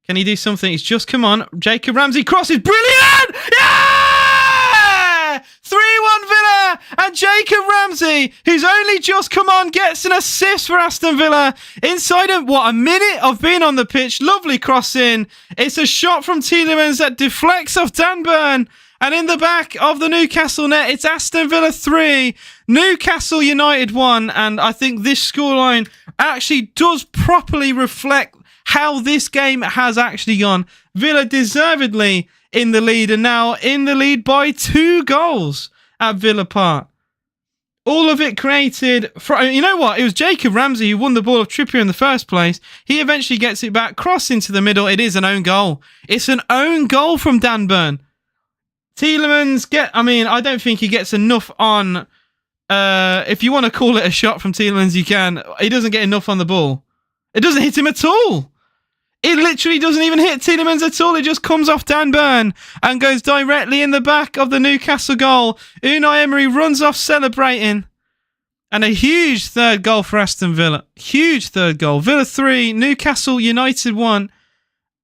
Can he do something? He's just come on. Jacob Ramsey crosses. Brilliant! Yeah! 3-1 Villa. And Jacob Ramsey, who's only just come on, gets an assist for Aston Villa. Inside of, a minute of being on the pitch. Lovely cross in. It's a shot from Tielemans that deflects off Dan Burn. And in the back of the Newcastle net, it's Aston Villa 3, Newcastle United 1. And I think this scoreline actually does properly reflect how this game has actually gone. Villa deservedly in the lead and now in the lead by 2 goals at Villa Park. All of it created from, you know what? It was Jacob Ramsey who won the ball of Trippier in the first place. He eventually gets it back, cross into the middle. It is an own goal. It's an own goal from Dan Burn. Tielemans I don't think he gets enough on, if you want to call it a shot from Tielemans, you can. He doesn't get enough on the ball. It doesn't hit him at all. It literally doesn't even hit Tielemans at all. It just comes off Dan Burn and goes directly in the back of the Newcastle goal. Unai Emery runs off celebrating. And a huge third goal for Aston Villa. Huge third goal. Villa 3, Newcastle United 1.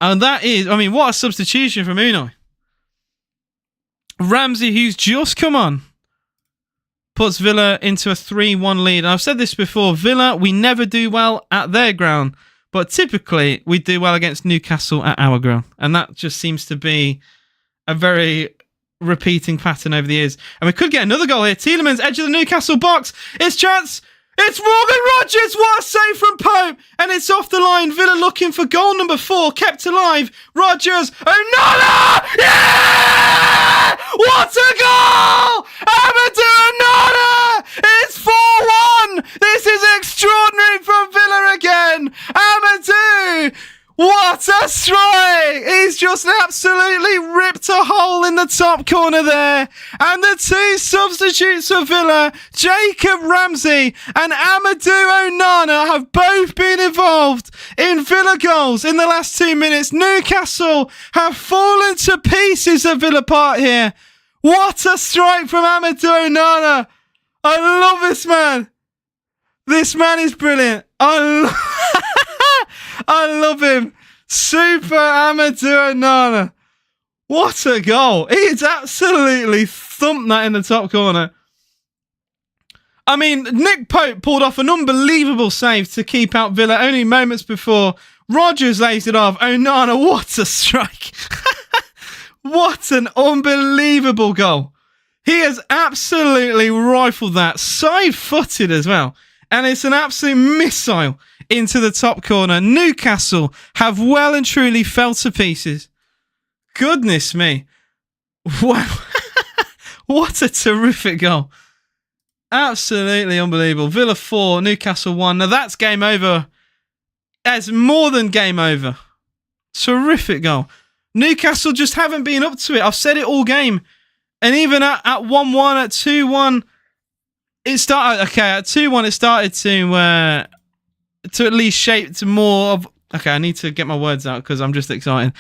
And that is, what a substitution from Unai. Ramsey, who's just come on, puts Villa into a 3-1 lead. And I've said this before, Villa, we never do well at their ground. But typically, we do well against Newcastle at our ground. And that just seems to be a very repeating pattern over the years. And we could get another goal here. Tielemans, edge of the Newcastle box. It's chance. It's Morgan Rogers. What a save from Pope. And it's off the line. Villa looking for goal number 4. Kept alive. Rogers. Onana! Yeah! What a goal! Amadou Onana! It's 4-1. This is extraordinary from Villa again. Amadou! What a strike! He's just absolutely ripped a hole in the top corner there. And the 2 substitutes for Villa, Jacob Ramsey and Amadou Onana, have both been involved in Villa goals in the last 2 minutes. Newcastle have fallen to pieces at Villa Park here. What a strike from Amadou Onana. I love this man. This man is brilliant. I love him. Super Amadou Onana. What a goal. He's absolutely thumped that in the top corner. Nick Pope pulled off an unbelievable save to keep out Villa only moments before. Rogers lays it off. Onana, what a strike. What an unbelievable goal. He has absolutely rifled that. Side-footed as well. And it's an absolute missile into the top corner. Newcastle have well and truly fell to pieces. Goodness me. Wow. What a terrific goal. Absolutely unbelievable. Villa 4, Newcastle 1. Now that's game over. That's more than game over. Terrific goal. Newcastle just haven't been up to it. I've said it all game. And even at 1-1, at 2-1, it started, at 2-1 it started to at least shape to more of, I need to get my words out because I'm just excited.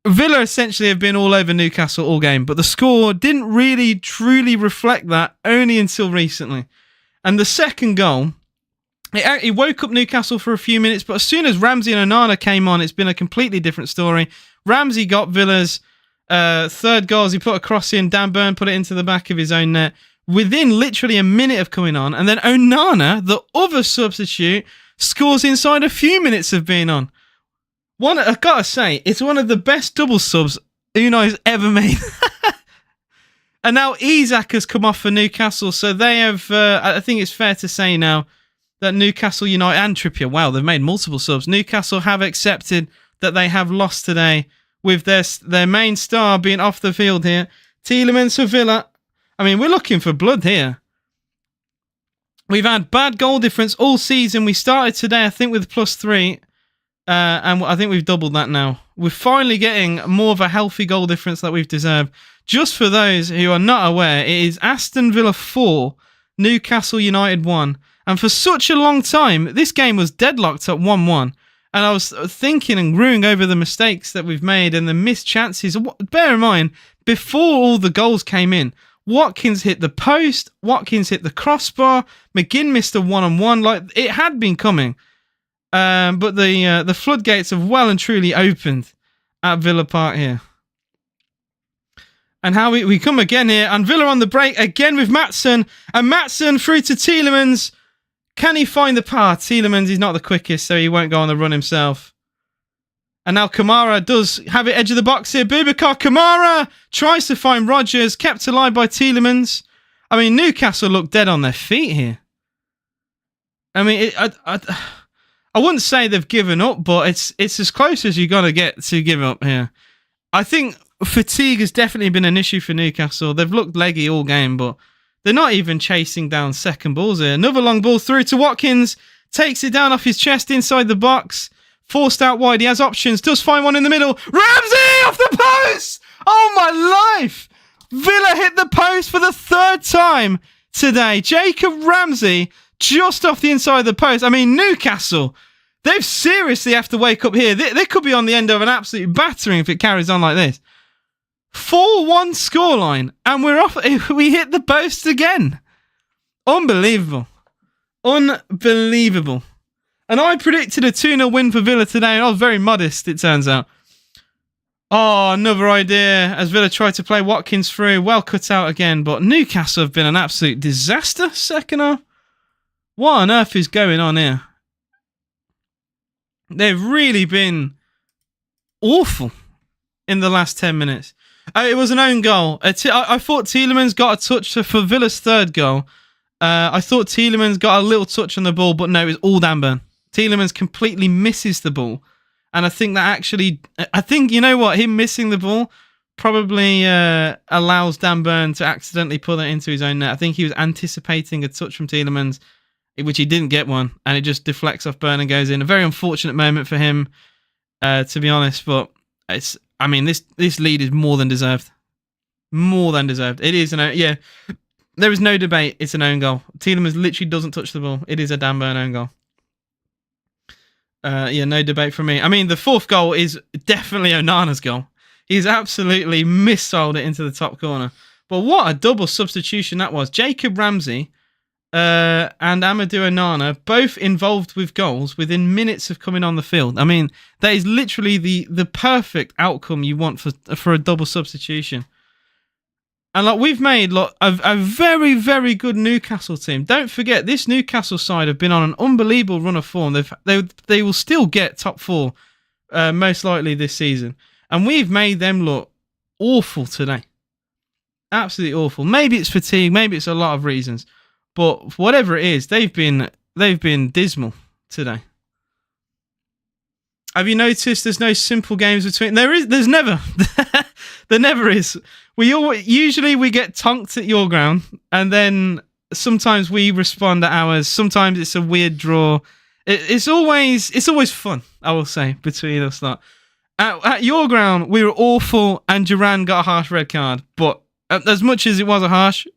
Villa essentially have been all over Newcastle all game, but the score didn't really truly reflect that only until recently. And the second goal, it woke up Newcastle for a few minutes, but as soon as Ramsey and Onana came on, it's been a completely different story. Ramsey got Villa's third goal as he put a cross in. Dan Burn put it into the back of his own net within literally a minute of coming on. And then Onana, the other substitute, scores inside a few minutes of being on. I've got to say, it's one of the best double subs Unai's ever made. And now Isak has come off for Newcastle, so they have, I think it's fair to say now, that Newcastle United and Trippier, wow, they've made multiple subs. Newcastle have accepted that they have lost today with their main star being off the field here. Tielemans for Villa. We're looking for blood here. We've had bad goal difference all season. We started today, I think, with +3. And I think we've doubled that now. We're finally getting more of a healthy goal difference that we've deserved. Just for those who are not aware, it is Aston Villa 4, Newcastle United 1. And for such a long time, this game was deadlocked at 1-1. And I was thinking and growing over the mistakes that we've made and the missed chances. Bear in mind, before all the goals came in, Watkins hit the post, Watkins hit the crossbar, McGinn missed a one-on-one. Like, it had been coming. But the floodgates have well and truly opened at Villa Park here. And how we come again here. And Villa on the break again with Maatsen. And Maatsen through to Tielemans. Can he find the path? Tielemans is not the quickest, so he won't go on the run himself. And now Kamara does have it edge of the box here. Boubacar Kamara tries to find Rogers. Kept alive by Tielemans. Newcastle look dead on their feet here. I wouldn't say they've given up, but it's as close as you're going to get to give up here. I think fatigue has definitely been an issue for Newcastle. They've looked leggy all game, but they're not even chasing down second balls here. Another long ball through to Watkins. Takes it down off his chest inside the box. Forced out wide. He has options. Does find one in the middle. Ramsey off the post! Oh my life! Villa hit the post for the third time today. Jacob Ramsey just off the inside of the post. I mean, Newcastle, they've seriously have to wake up here. They could be on the end of an absolute battering if it carries on like this. 4-1 scoreline, and we're off. We hit the post again. Unbelievable. Unbelievable. And I predicted a 2-0 win for Villa today, and I was very modest, it turns out. Oh, another idea as Villa tried to play Watkins through. Well cut out again, but Newcastle have been an absolute disaster second half. What on earth is going on here? They've really been awful in the last 10 minutes. It was an own goal. I thought Tielemans got a touch for Villa's third goal. I thought Tielemans got a little touch on the ball, but no, it was all Dan Burn. Tielemans completely misses the ball. And I think that actually, you know what, him missing the ball probably allows Dan Burn to accidentally pull it into his own net. I think he was anticipating a touch from Tielemans, which he didn't get one, and it just deflects off Burn and goes in. A very unfortunate moment for him, to be honest, but this lead is more than deserved. More than deserved. It is, there is no debate. It's an own goal. Tielemans literally doesn't touch the ball. It is a Dan Burn own goal. No debate from me. I mean, the fourth goal is definitely Onana's goal. He's absolutely missiled it into the top corner. But what a double substitution that was. Jacob Ramsey and Amadou Onana both involved with goals within minutes of coming on the field. I mean, that is literally the perfect outcome you want for a double substitution. And we've made a very, very good Newcastle team. Don't forget, this Newcastle side have been on an unbelievable run of form. They will still get top four, most likely this season. And we've made them look awful today. Absolutely awful. Maybe it's fatigue. Maybe it's a lot of reasons. But whatever it is, they've been dismal today. Have you noticed there's no simple games between? There's never. There never is. Usually we get tonked at your ground, and then sometimes we respond at ours. Sometimes it's a weird draw. It's always fun, I will say, between us. At your ground, we were awful, and Duran got a harsh red card. But as much as it was a harsh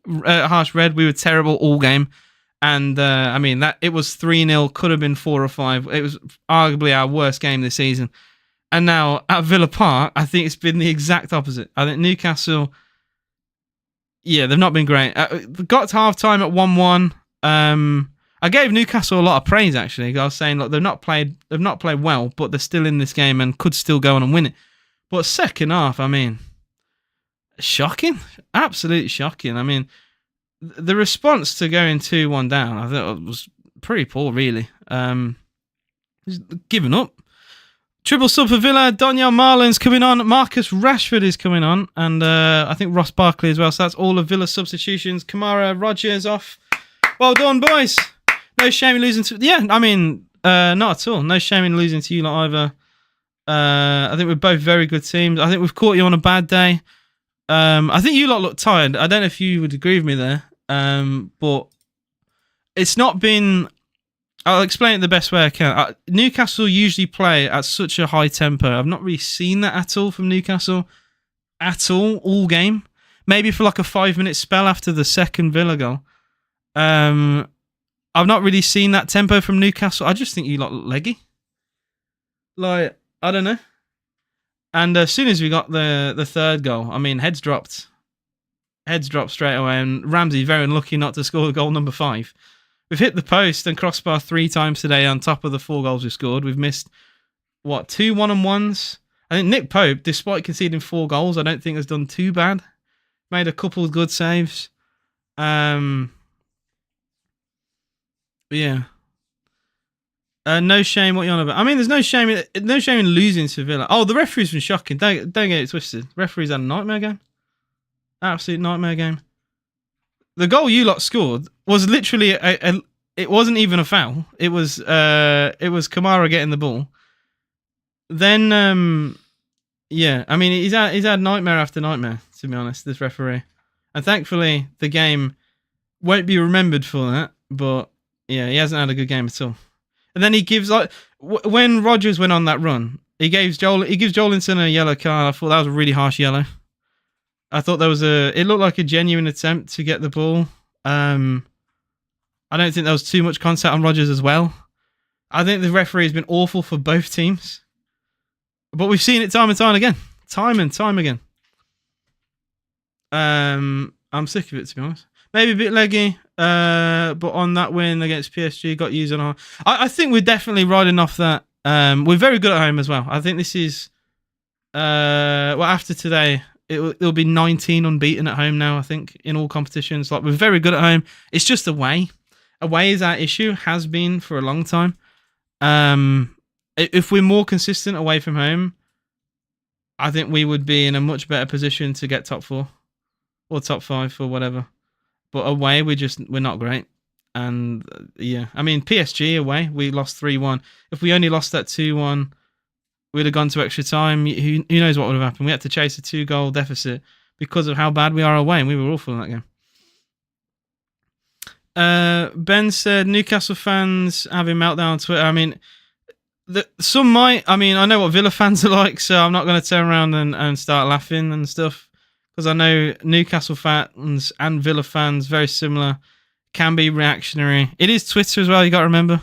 red, we were terrible all game. And that it was 3-0, could have been 4 or 5. It was arguably our worst game this season. And now at Villa Park, I think it's been the exact opposite. I think Newcastle, they've not been great. Got to half time at 1-1. I gave Newcastle a lot of praise actually. I was saying, look, they've not played well, but they're still in this game and could still go on and win it. But second half, shocking, absolutely shocking. I mean, the response to going 2-1 down, I thought it was pretty poor, really. Giving up. Triple sub for Villa. Daniel Marlin's coming on. Marcus Rashford is coming on. And I think Ross Barkley as well. So that's all of Villa's substitutions. Kamara Rogers off. Well done, boys. No shame in losing to... Yeah, not at all. No shame in losing to you lot either. I think we're both very good teams. I think we've caught you on a bad day. I think you lot look tired. I don't know if you would agree with me there. But it's not been... I'll explain it the best way I can. Newcastle usually play at such a high tempo. I've not really seen that at all from Newcastle. At all game. Maybe for like a 5-minute spell after the second Villa goal. I've not really seen that tempo from Newcastle. I just think you lot look leggy. I don't know. And as soon as we got the third goal, heads dropped. Heads dropped straight away. And Ramsey very unlucky not to score goal number 5. We've hit the post and crossbar 3 times today on top of the 4 goals we've scored. We've missed, 2 1-on-1s? I think Nick Pope, despite conceding 4 goals, I don't think has done too bad. Made a couple of good saves. No shame, what you on about? There's no shame in losing to Villa. Oh, the referee's been shocking. Don't get it twisted. Referee's had a nightmare game. Absolute nightmare game. The goal you lot scored was literally it wasn't even a foul. It was Kamara getting the ball. Then yeah, I mean he's had nightmare after nightmare, to be honest, this referee. And thankfully the game won't be remembered for that, but yeah, he hasn't had a good game at all. And then he gives when Rodgers went on that run, he gives Joelinton a yellow card. I thought that was a really harsh yellow. I thought it looked like a genuine attempt to get the ball. I don't think there was too much contact on Rodgers as well. I think the referee has been awful for both teams. But we've seen it time and time again. Time and time again. I'm sick of it, to be honest. Maybe a bit leggy, but on that win against PSG, got used on our... I think we're definitely riding off that. We're very good at home as well. I think this is... after today, it'll be 19 unbeaten at home now, I think, in all competitions. Like, we're very good at home. It's just away. Away is our issue, has been for a long time. If we're more consistent away from home, I think we would be in a much better position to get top 4 or top 5 or whatever. But away, we're not great. And yeah, I mean, PSG away, we lost 3-1. If we only lost that 2-1, we'd have gone to extra time. Who knows what would have happened? We had to chase a 2-goal deficit because of how bad we are away, and we were awful in that game. Ben said Newcastle fans having meltdown on Twitter. I mean, some might. I mean, I know what Villa fans are like, so I'm not going to turn around and start laughing and stuff, because I know Newcastle fans and Villa fans, very similar, can be reactionary. It is Twitter as well, you got to remember.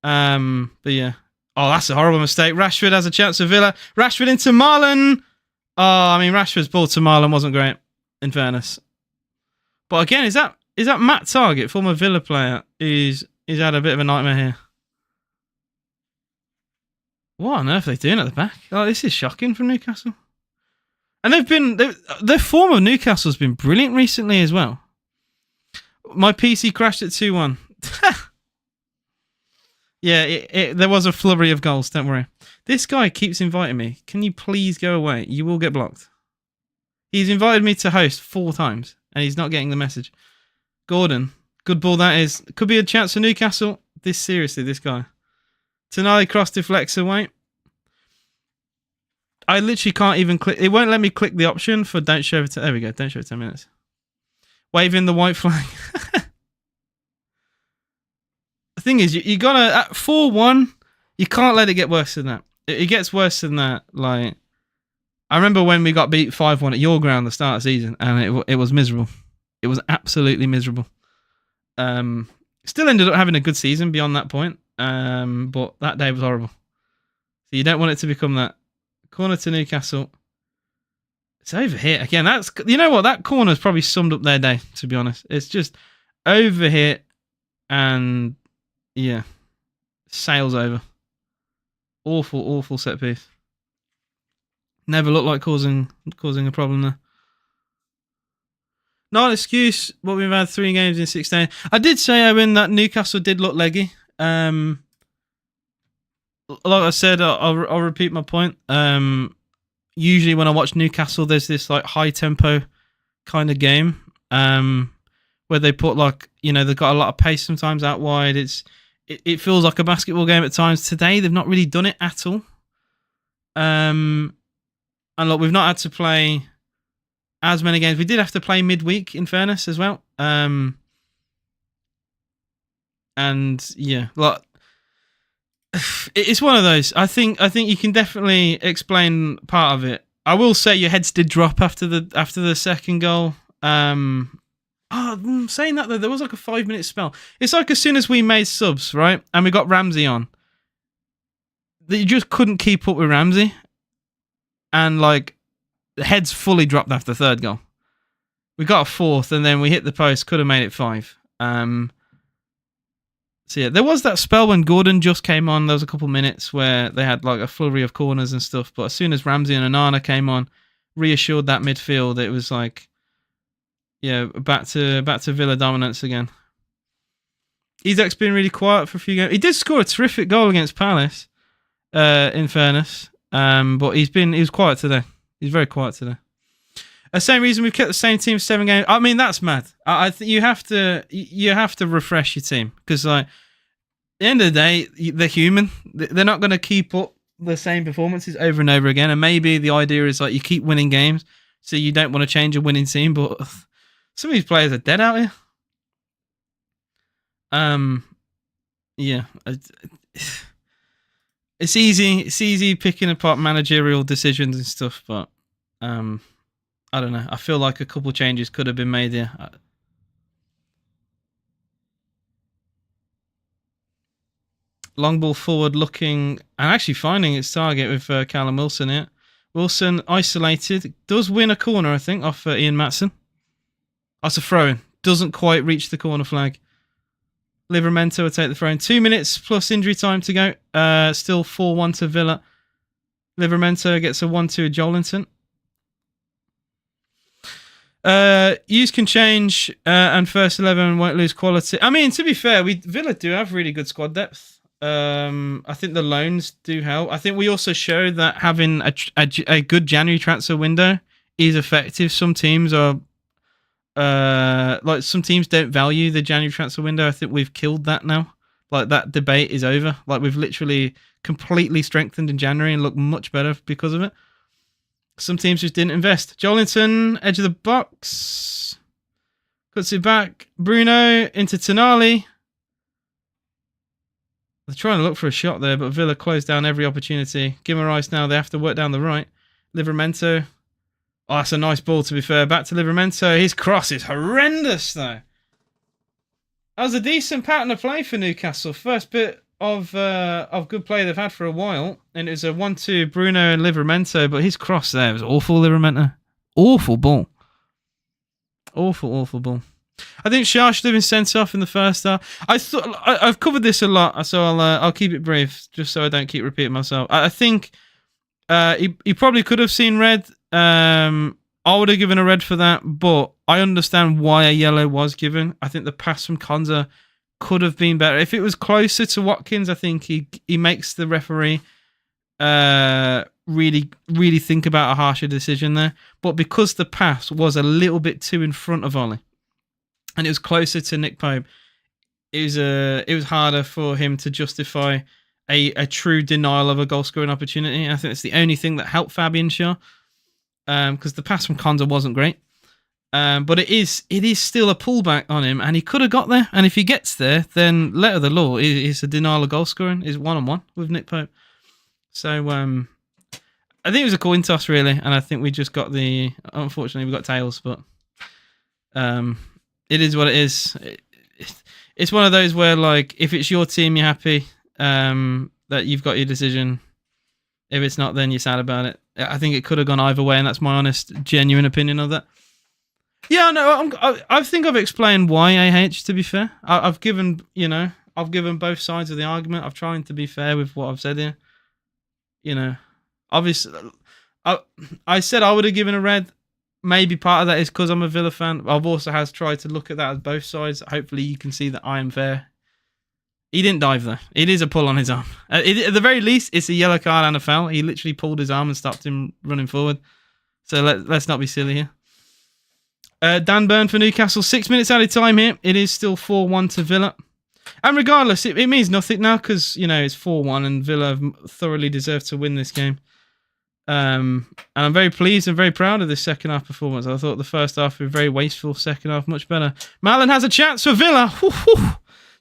But yeah. Oh, that's a horrible mistake. Rashford has a chance for Villa. Rashford into Marlon. Oh, I mean, Rashford's ball to Marlon wasn't great, in fairness. But again, is that Matt Targett, former Villa player, he's had a bit of a nightmare here? What on earth are they doing at the back? Oh, this is shocking from Newcastle. And their form of Newcastle has been brilliant recently as well. My PC crashed at 2-1. Yeah, there was a flurry of goals, don't worry. This guy keeps inviting me. Can you please go away? You will get blocked. He's invited me to host 4 times, and he's not getting the message. Gordon, good ball that is. Could be a chance for Newcastle. Seriously, this guy. Tonali cross deflects away. I literally can't even click. It won't let me click the option for don't show for... There we go, don't show for 10 minutes. Waving the white flag. The thing is, you gotta... At 4-1, you can't let it get worse than that. It gets worse than that. Like, I remember when we got beat 5-1 at your ground at the start of the season, and it was miserable. It was absolutely miserable. Still ended up having a good season beyond that point, but that day was horrible. So you don't want it to become that. Corner to Newcastle. It's over here again. You know what? That corner's probably summed up their day, to be honest. It's just over here, and yeah, sails over. Awful set piece. Never looked like causing a problem there. Not an excuse, but we've had 3 games in 16. I did say, Owen, that Newcastle did look leggy. Like I said, I'll repeat my point. Usually when I watch Newcastle, there's this like high tempo kind of game where they put they've got a lot of pace sometimes out wide. It feels like a basketball game at times. Today they've not really done it at all. And look, we've not had to play as many games. We did have to play midweek, in fairness, as well. And yeah, like, it's one of those. I think you can definitely explain part of it. I will say your heads did drop after the second goal. Saying that though, there was like a 5-minute spell. It's like as soon as we made subs, right, and we got Ramsey on, that you just couldn't keep up with Ramsey, and like the heads fully dropped after the third goal. We got a 4th, and then we hit the post. Could have made it 5. So yeah, there was that spell when Gordon just came on. There was a couple minutes where they had like a flurry of corners and stuff. But as soon as Ramsey and Onana came on, reassured that midfield, it was like, yeah, back to Villa dominance again. Isaac's been really quiet for a few games. He did score a terrific goal against Palace, in fairness. But he was quiet today. He's very quiet today. The same reason we've kept the same team 7 games. I mean, that's mad. I think you have to refresh your team because, like, at the end of the day, they're human. They're not going to keep up the same performances over and over again. And maybe the idea is like you keep winning games, so you don't want to change a winning team. But some of these players are dead out here. Yeah, it's easy. It's easy picking apart managerial decisions and stuff, but I don't know. I feel like a couple changes could have been made here. Long ball forward looking and actually finding its target with Callum Wilson here. Wilson isolated. Does win a corner, I think, off Ian Matson. That's a throw-in. Doesn't quite reach the corner flag. Livramento will take the throw-in. 2 minutes plus injury time to go. Still 4-1 to Villa. Livramento gets a 1-2 Jolinton. Use can change and first 11 won't lose quality. I mean, to be fair, Villa do have really good squad depth. I think the loans do help. I think we also showed that having a good January transfer window is effective. Some teams are like some teams don't value the January transfer window. I think we've killed that now. Like that debate is over. Like we've literally completely strengthened in January and look much better because of it. Some teams just didn't invest. Jolinton, edge of the box. Cuts it back. Bruno into Tonali. They're trying to look for a shot there, but Villa closed down every opportunity. Guimaraes now, they have to work down the right. Livramento. Oh, that's a nice ball, to be fair. Back to Livramento. His cross is horrendous, though. That was a decent pattern of play for Newcastle. First bit of good play they've had for a while. And it was a 1-2 Bruno and Livramento, but his cross there was awful, Livramento. Awful ball. Awful ball. I think Shah should have been sent off in the first half. I've covered this a lot, so I'll keep it brief, just so I don't keep repeating myself. I think he probably could have seen red. I would have given a red for that, but I understand why a yellow was given. I think the pass from Konza could have been better. If it was closer to Watkins, I think he makes the referee really think about a harsher decision there. But because the pass was a little bit too in front of Ollie, and it was closer to Nick Pope, it was harder for him to justify a true denial of a goal scoring opportunity. I think it's the only thing that helped Fabian Shaw, because the pass from Konza wasn't great. But it is still a pullback on him, and he could have got there. And if he gets there, then letter of the law is a denial of goal scoring. Is 1-on-1 with Nick Pope. So I think it was a coin toss really, and I think we just got unfortunately we got tails, but it is what it is. It's one of those where, like, if it's your team, you're happy that you've got your decision. If it's not, then you're sad about it. I think it could have gone either way, and that's my honest, genuine opinion of that. Yeah, no, I think I've explained why AH. To be fair, I've given both sides of the argument. I've tried to be fair with what I've said here. You know, obviously, I said I would have given a red. Maybe part of that is because I'm a Villa fan. I've also tried to look at that as both sides. Hopefully you can see that I am fair. He didn't dive though. It is a pull on his arm. At the very least, it's a yellow card and a foul. He literally pulled his arm and stopped him running forward. So let's not be silly here. Dan Burn for Newcastle. 6 minutes out of time here. It is still 4-1 to Villa. And regardless, it means nothing now because, it's 4-1 and Villa have thoroughly deserved to win this game. And I'm very pleased and very proud of this second half performance. I thought the first half was very wasteful, second half much better. Malen has a chance for Villa.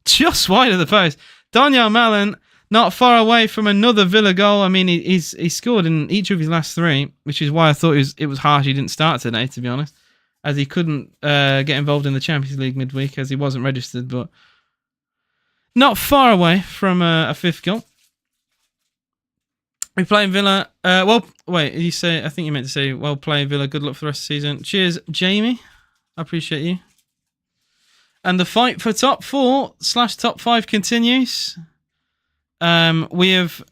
Just wide of the post. Daniel Malen not far away from another Villa goal. I mean, he's scored in each of his last 3, which is why I thought it was harsh he didn't start today, to be honest, as he couldn't get involved in the Champions League midweek as he wasn't registered, but not far away from a 5th goal. We're playing Villa. I think you meant to say, well played, Villa. Good luck for the rest of the season. Cheers, Jamie. I appreciate you. And the fight for top 4/top 5 continues. We have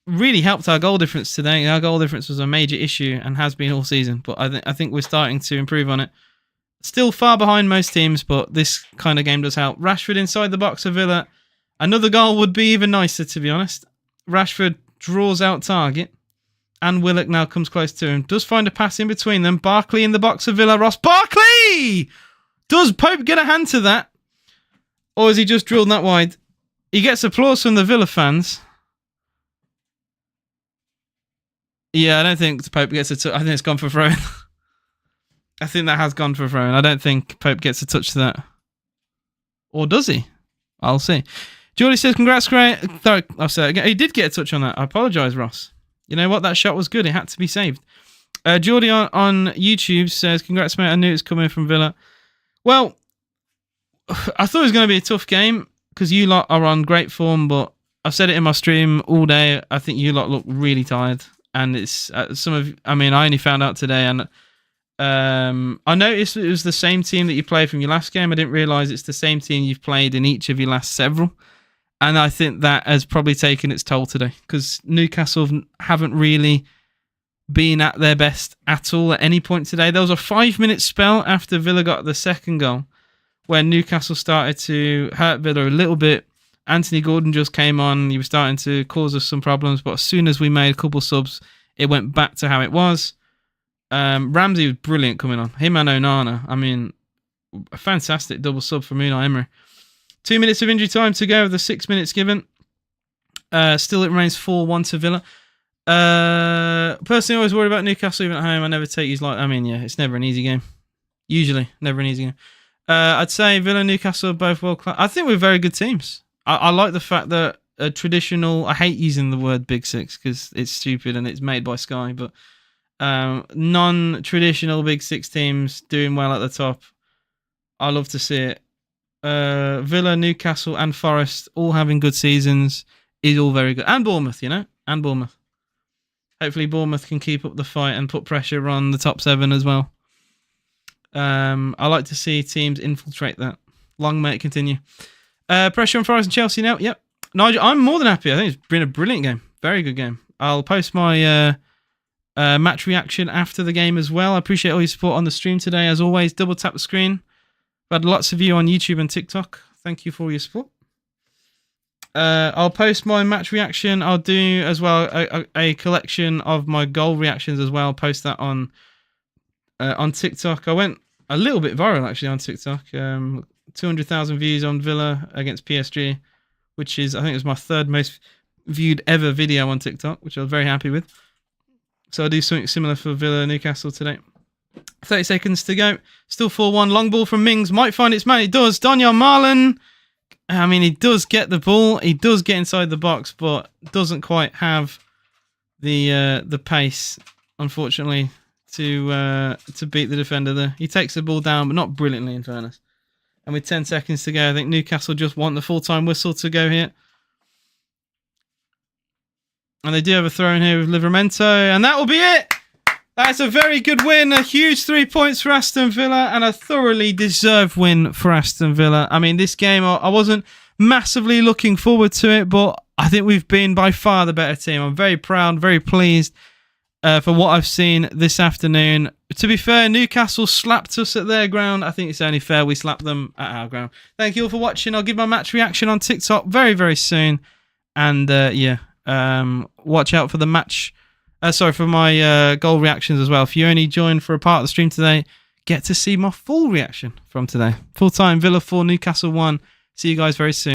really helped our goal difference today. Our goal difference was a major issue and has been all season, but I think we're starting to improve on it. Still far behind most teams, but this kind of game does help. Rashford inside the box of Villa. Another goal would be even nicer, to be honest. Rashford draws out target and Willock now comes close to him. Does find a pass in between them. Barkley in the box of Villa. Ross Barkley! Does Pope get a hand to that? Or has he just drilled that wide? He gets applause from the Villa fans. Yeah, I don't think Pope gets a touch. I think it's gone for throwing. I think that has gone for throwing. I don't think Pope gets a touch to that. Or does he? I'll see. Geordie says, congrats, great. Sorry, I'll say it again. He did get a touch on that. I apologise, Ross. You know what? That shot was good. It had to be saved. Geordie on YouTube says, congrats, mate. I knew it was coming from Villa. Well, I thought it was going to be a tough game because you lot are on great form, but I've said it in my stream all day. I think you lot look really tired. And it's I only found out today, and I noticed it was the same team that you played from your last game. I didn't realise it's the same team you've played in each of your last several. And I think that has probably taken its toll today because Newcastle haven't really been at their best at all at any point today. There was a 5-minute spell after Villa got the second goal where Newcastle started to hurt Villa a little bit. Anthony Gordon just came on. He was starting to cause us some problems. But as soon as we made a couple subs, it went back to how it was. Ramsey was brilliant coming on. Him and Onana. I mean, a fantastic double sub from Unai Emery. 2 minutes of injury time to go with the 6 minutes given. Still, it remains 4-1 to Villa. Personally, I always worry about Newcastle even at home. I never take these it's never an easy game. Usually, never an easy game. I'd say Villa and Newcastle are both world class. I think we're very good teams. I like the fact that a traditional... I hate using the word Big Six because it's stupid and it's made by Sky, but non-traditional Big Six teams doing well at the top. I love to see it. Villa, Newcastle and Forest all having good seasons is all very good. And Bournemouth, and Bournemouth. Hopefully Bournemouth can keep up the fight and put pressure on the top 7 as well. I like to see teams infiltrate that. Long may it continue. Pressure on Forest and Chelsea now. Yep. Nigel, I'm more than happy. I think it's been a brilliant game. Very good game. I'll post my match reaction after the game as well. I appreciate all your support on the stream today. As always, double tap the screen. I've had lots of you on YouTube and TikTok. Thank you for all your support. I'll post my match reaction. I'll do as well a collection of my goal reactions as well. I'll post that on TikTok. I went a little bit viral actually on TikTok. 200,000 views on Villa against PSG, which is, I think it was my 3rd most viewed ever video on TikTok, which I was very happy with. So I'll do something similar for Villa Newcastle today. 30 seconds to go. Still 4-1. Long ball from Mings. Might find its man. It does. Daniel Marlon. I mean, he does get the ball. He does get inside the box, but doesn't quite have the pace, unfortunately, to beat the defender there. He takes the ball down, but not brilliantly, in fairness. And with 10 seconds to go, I think Newcastle just want the full-time whistle to go here. And they do have a throw in here with Livramento, and that will be it. That's a very good win. A huge 3 points for Aston Villa and a thoroughly deserved win for Aston Villa. I mean, this game, I wasn't massively looking forward to it, but I think we've been by far the better team. I'm very proud, very pleased for what I've seen this afternoon. To be fair, Newcastle slapped us at their ground. I think it's only fair we slap them at our ground. Thank you all for watching. I'll give my match reaction on TikTok very, very soon. And watch out for the match. For my goal reactions as well. If you only joined for a part of the stream today, get to see my full reaction from today. Full time Villa 4, Newcastle 1. See you guys very soon.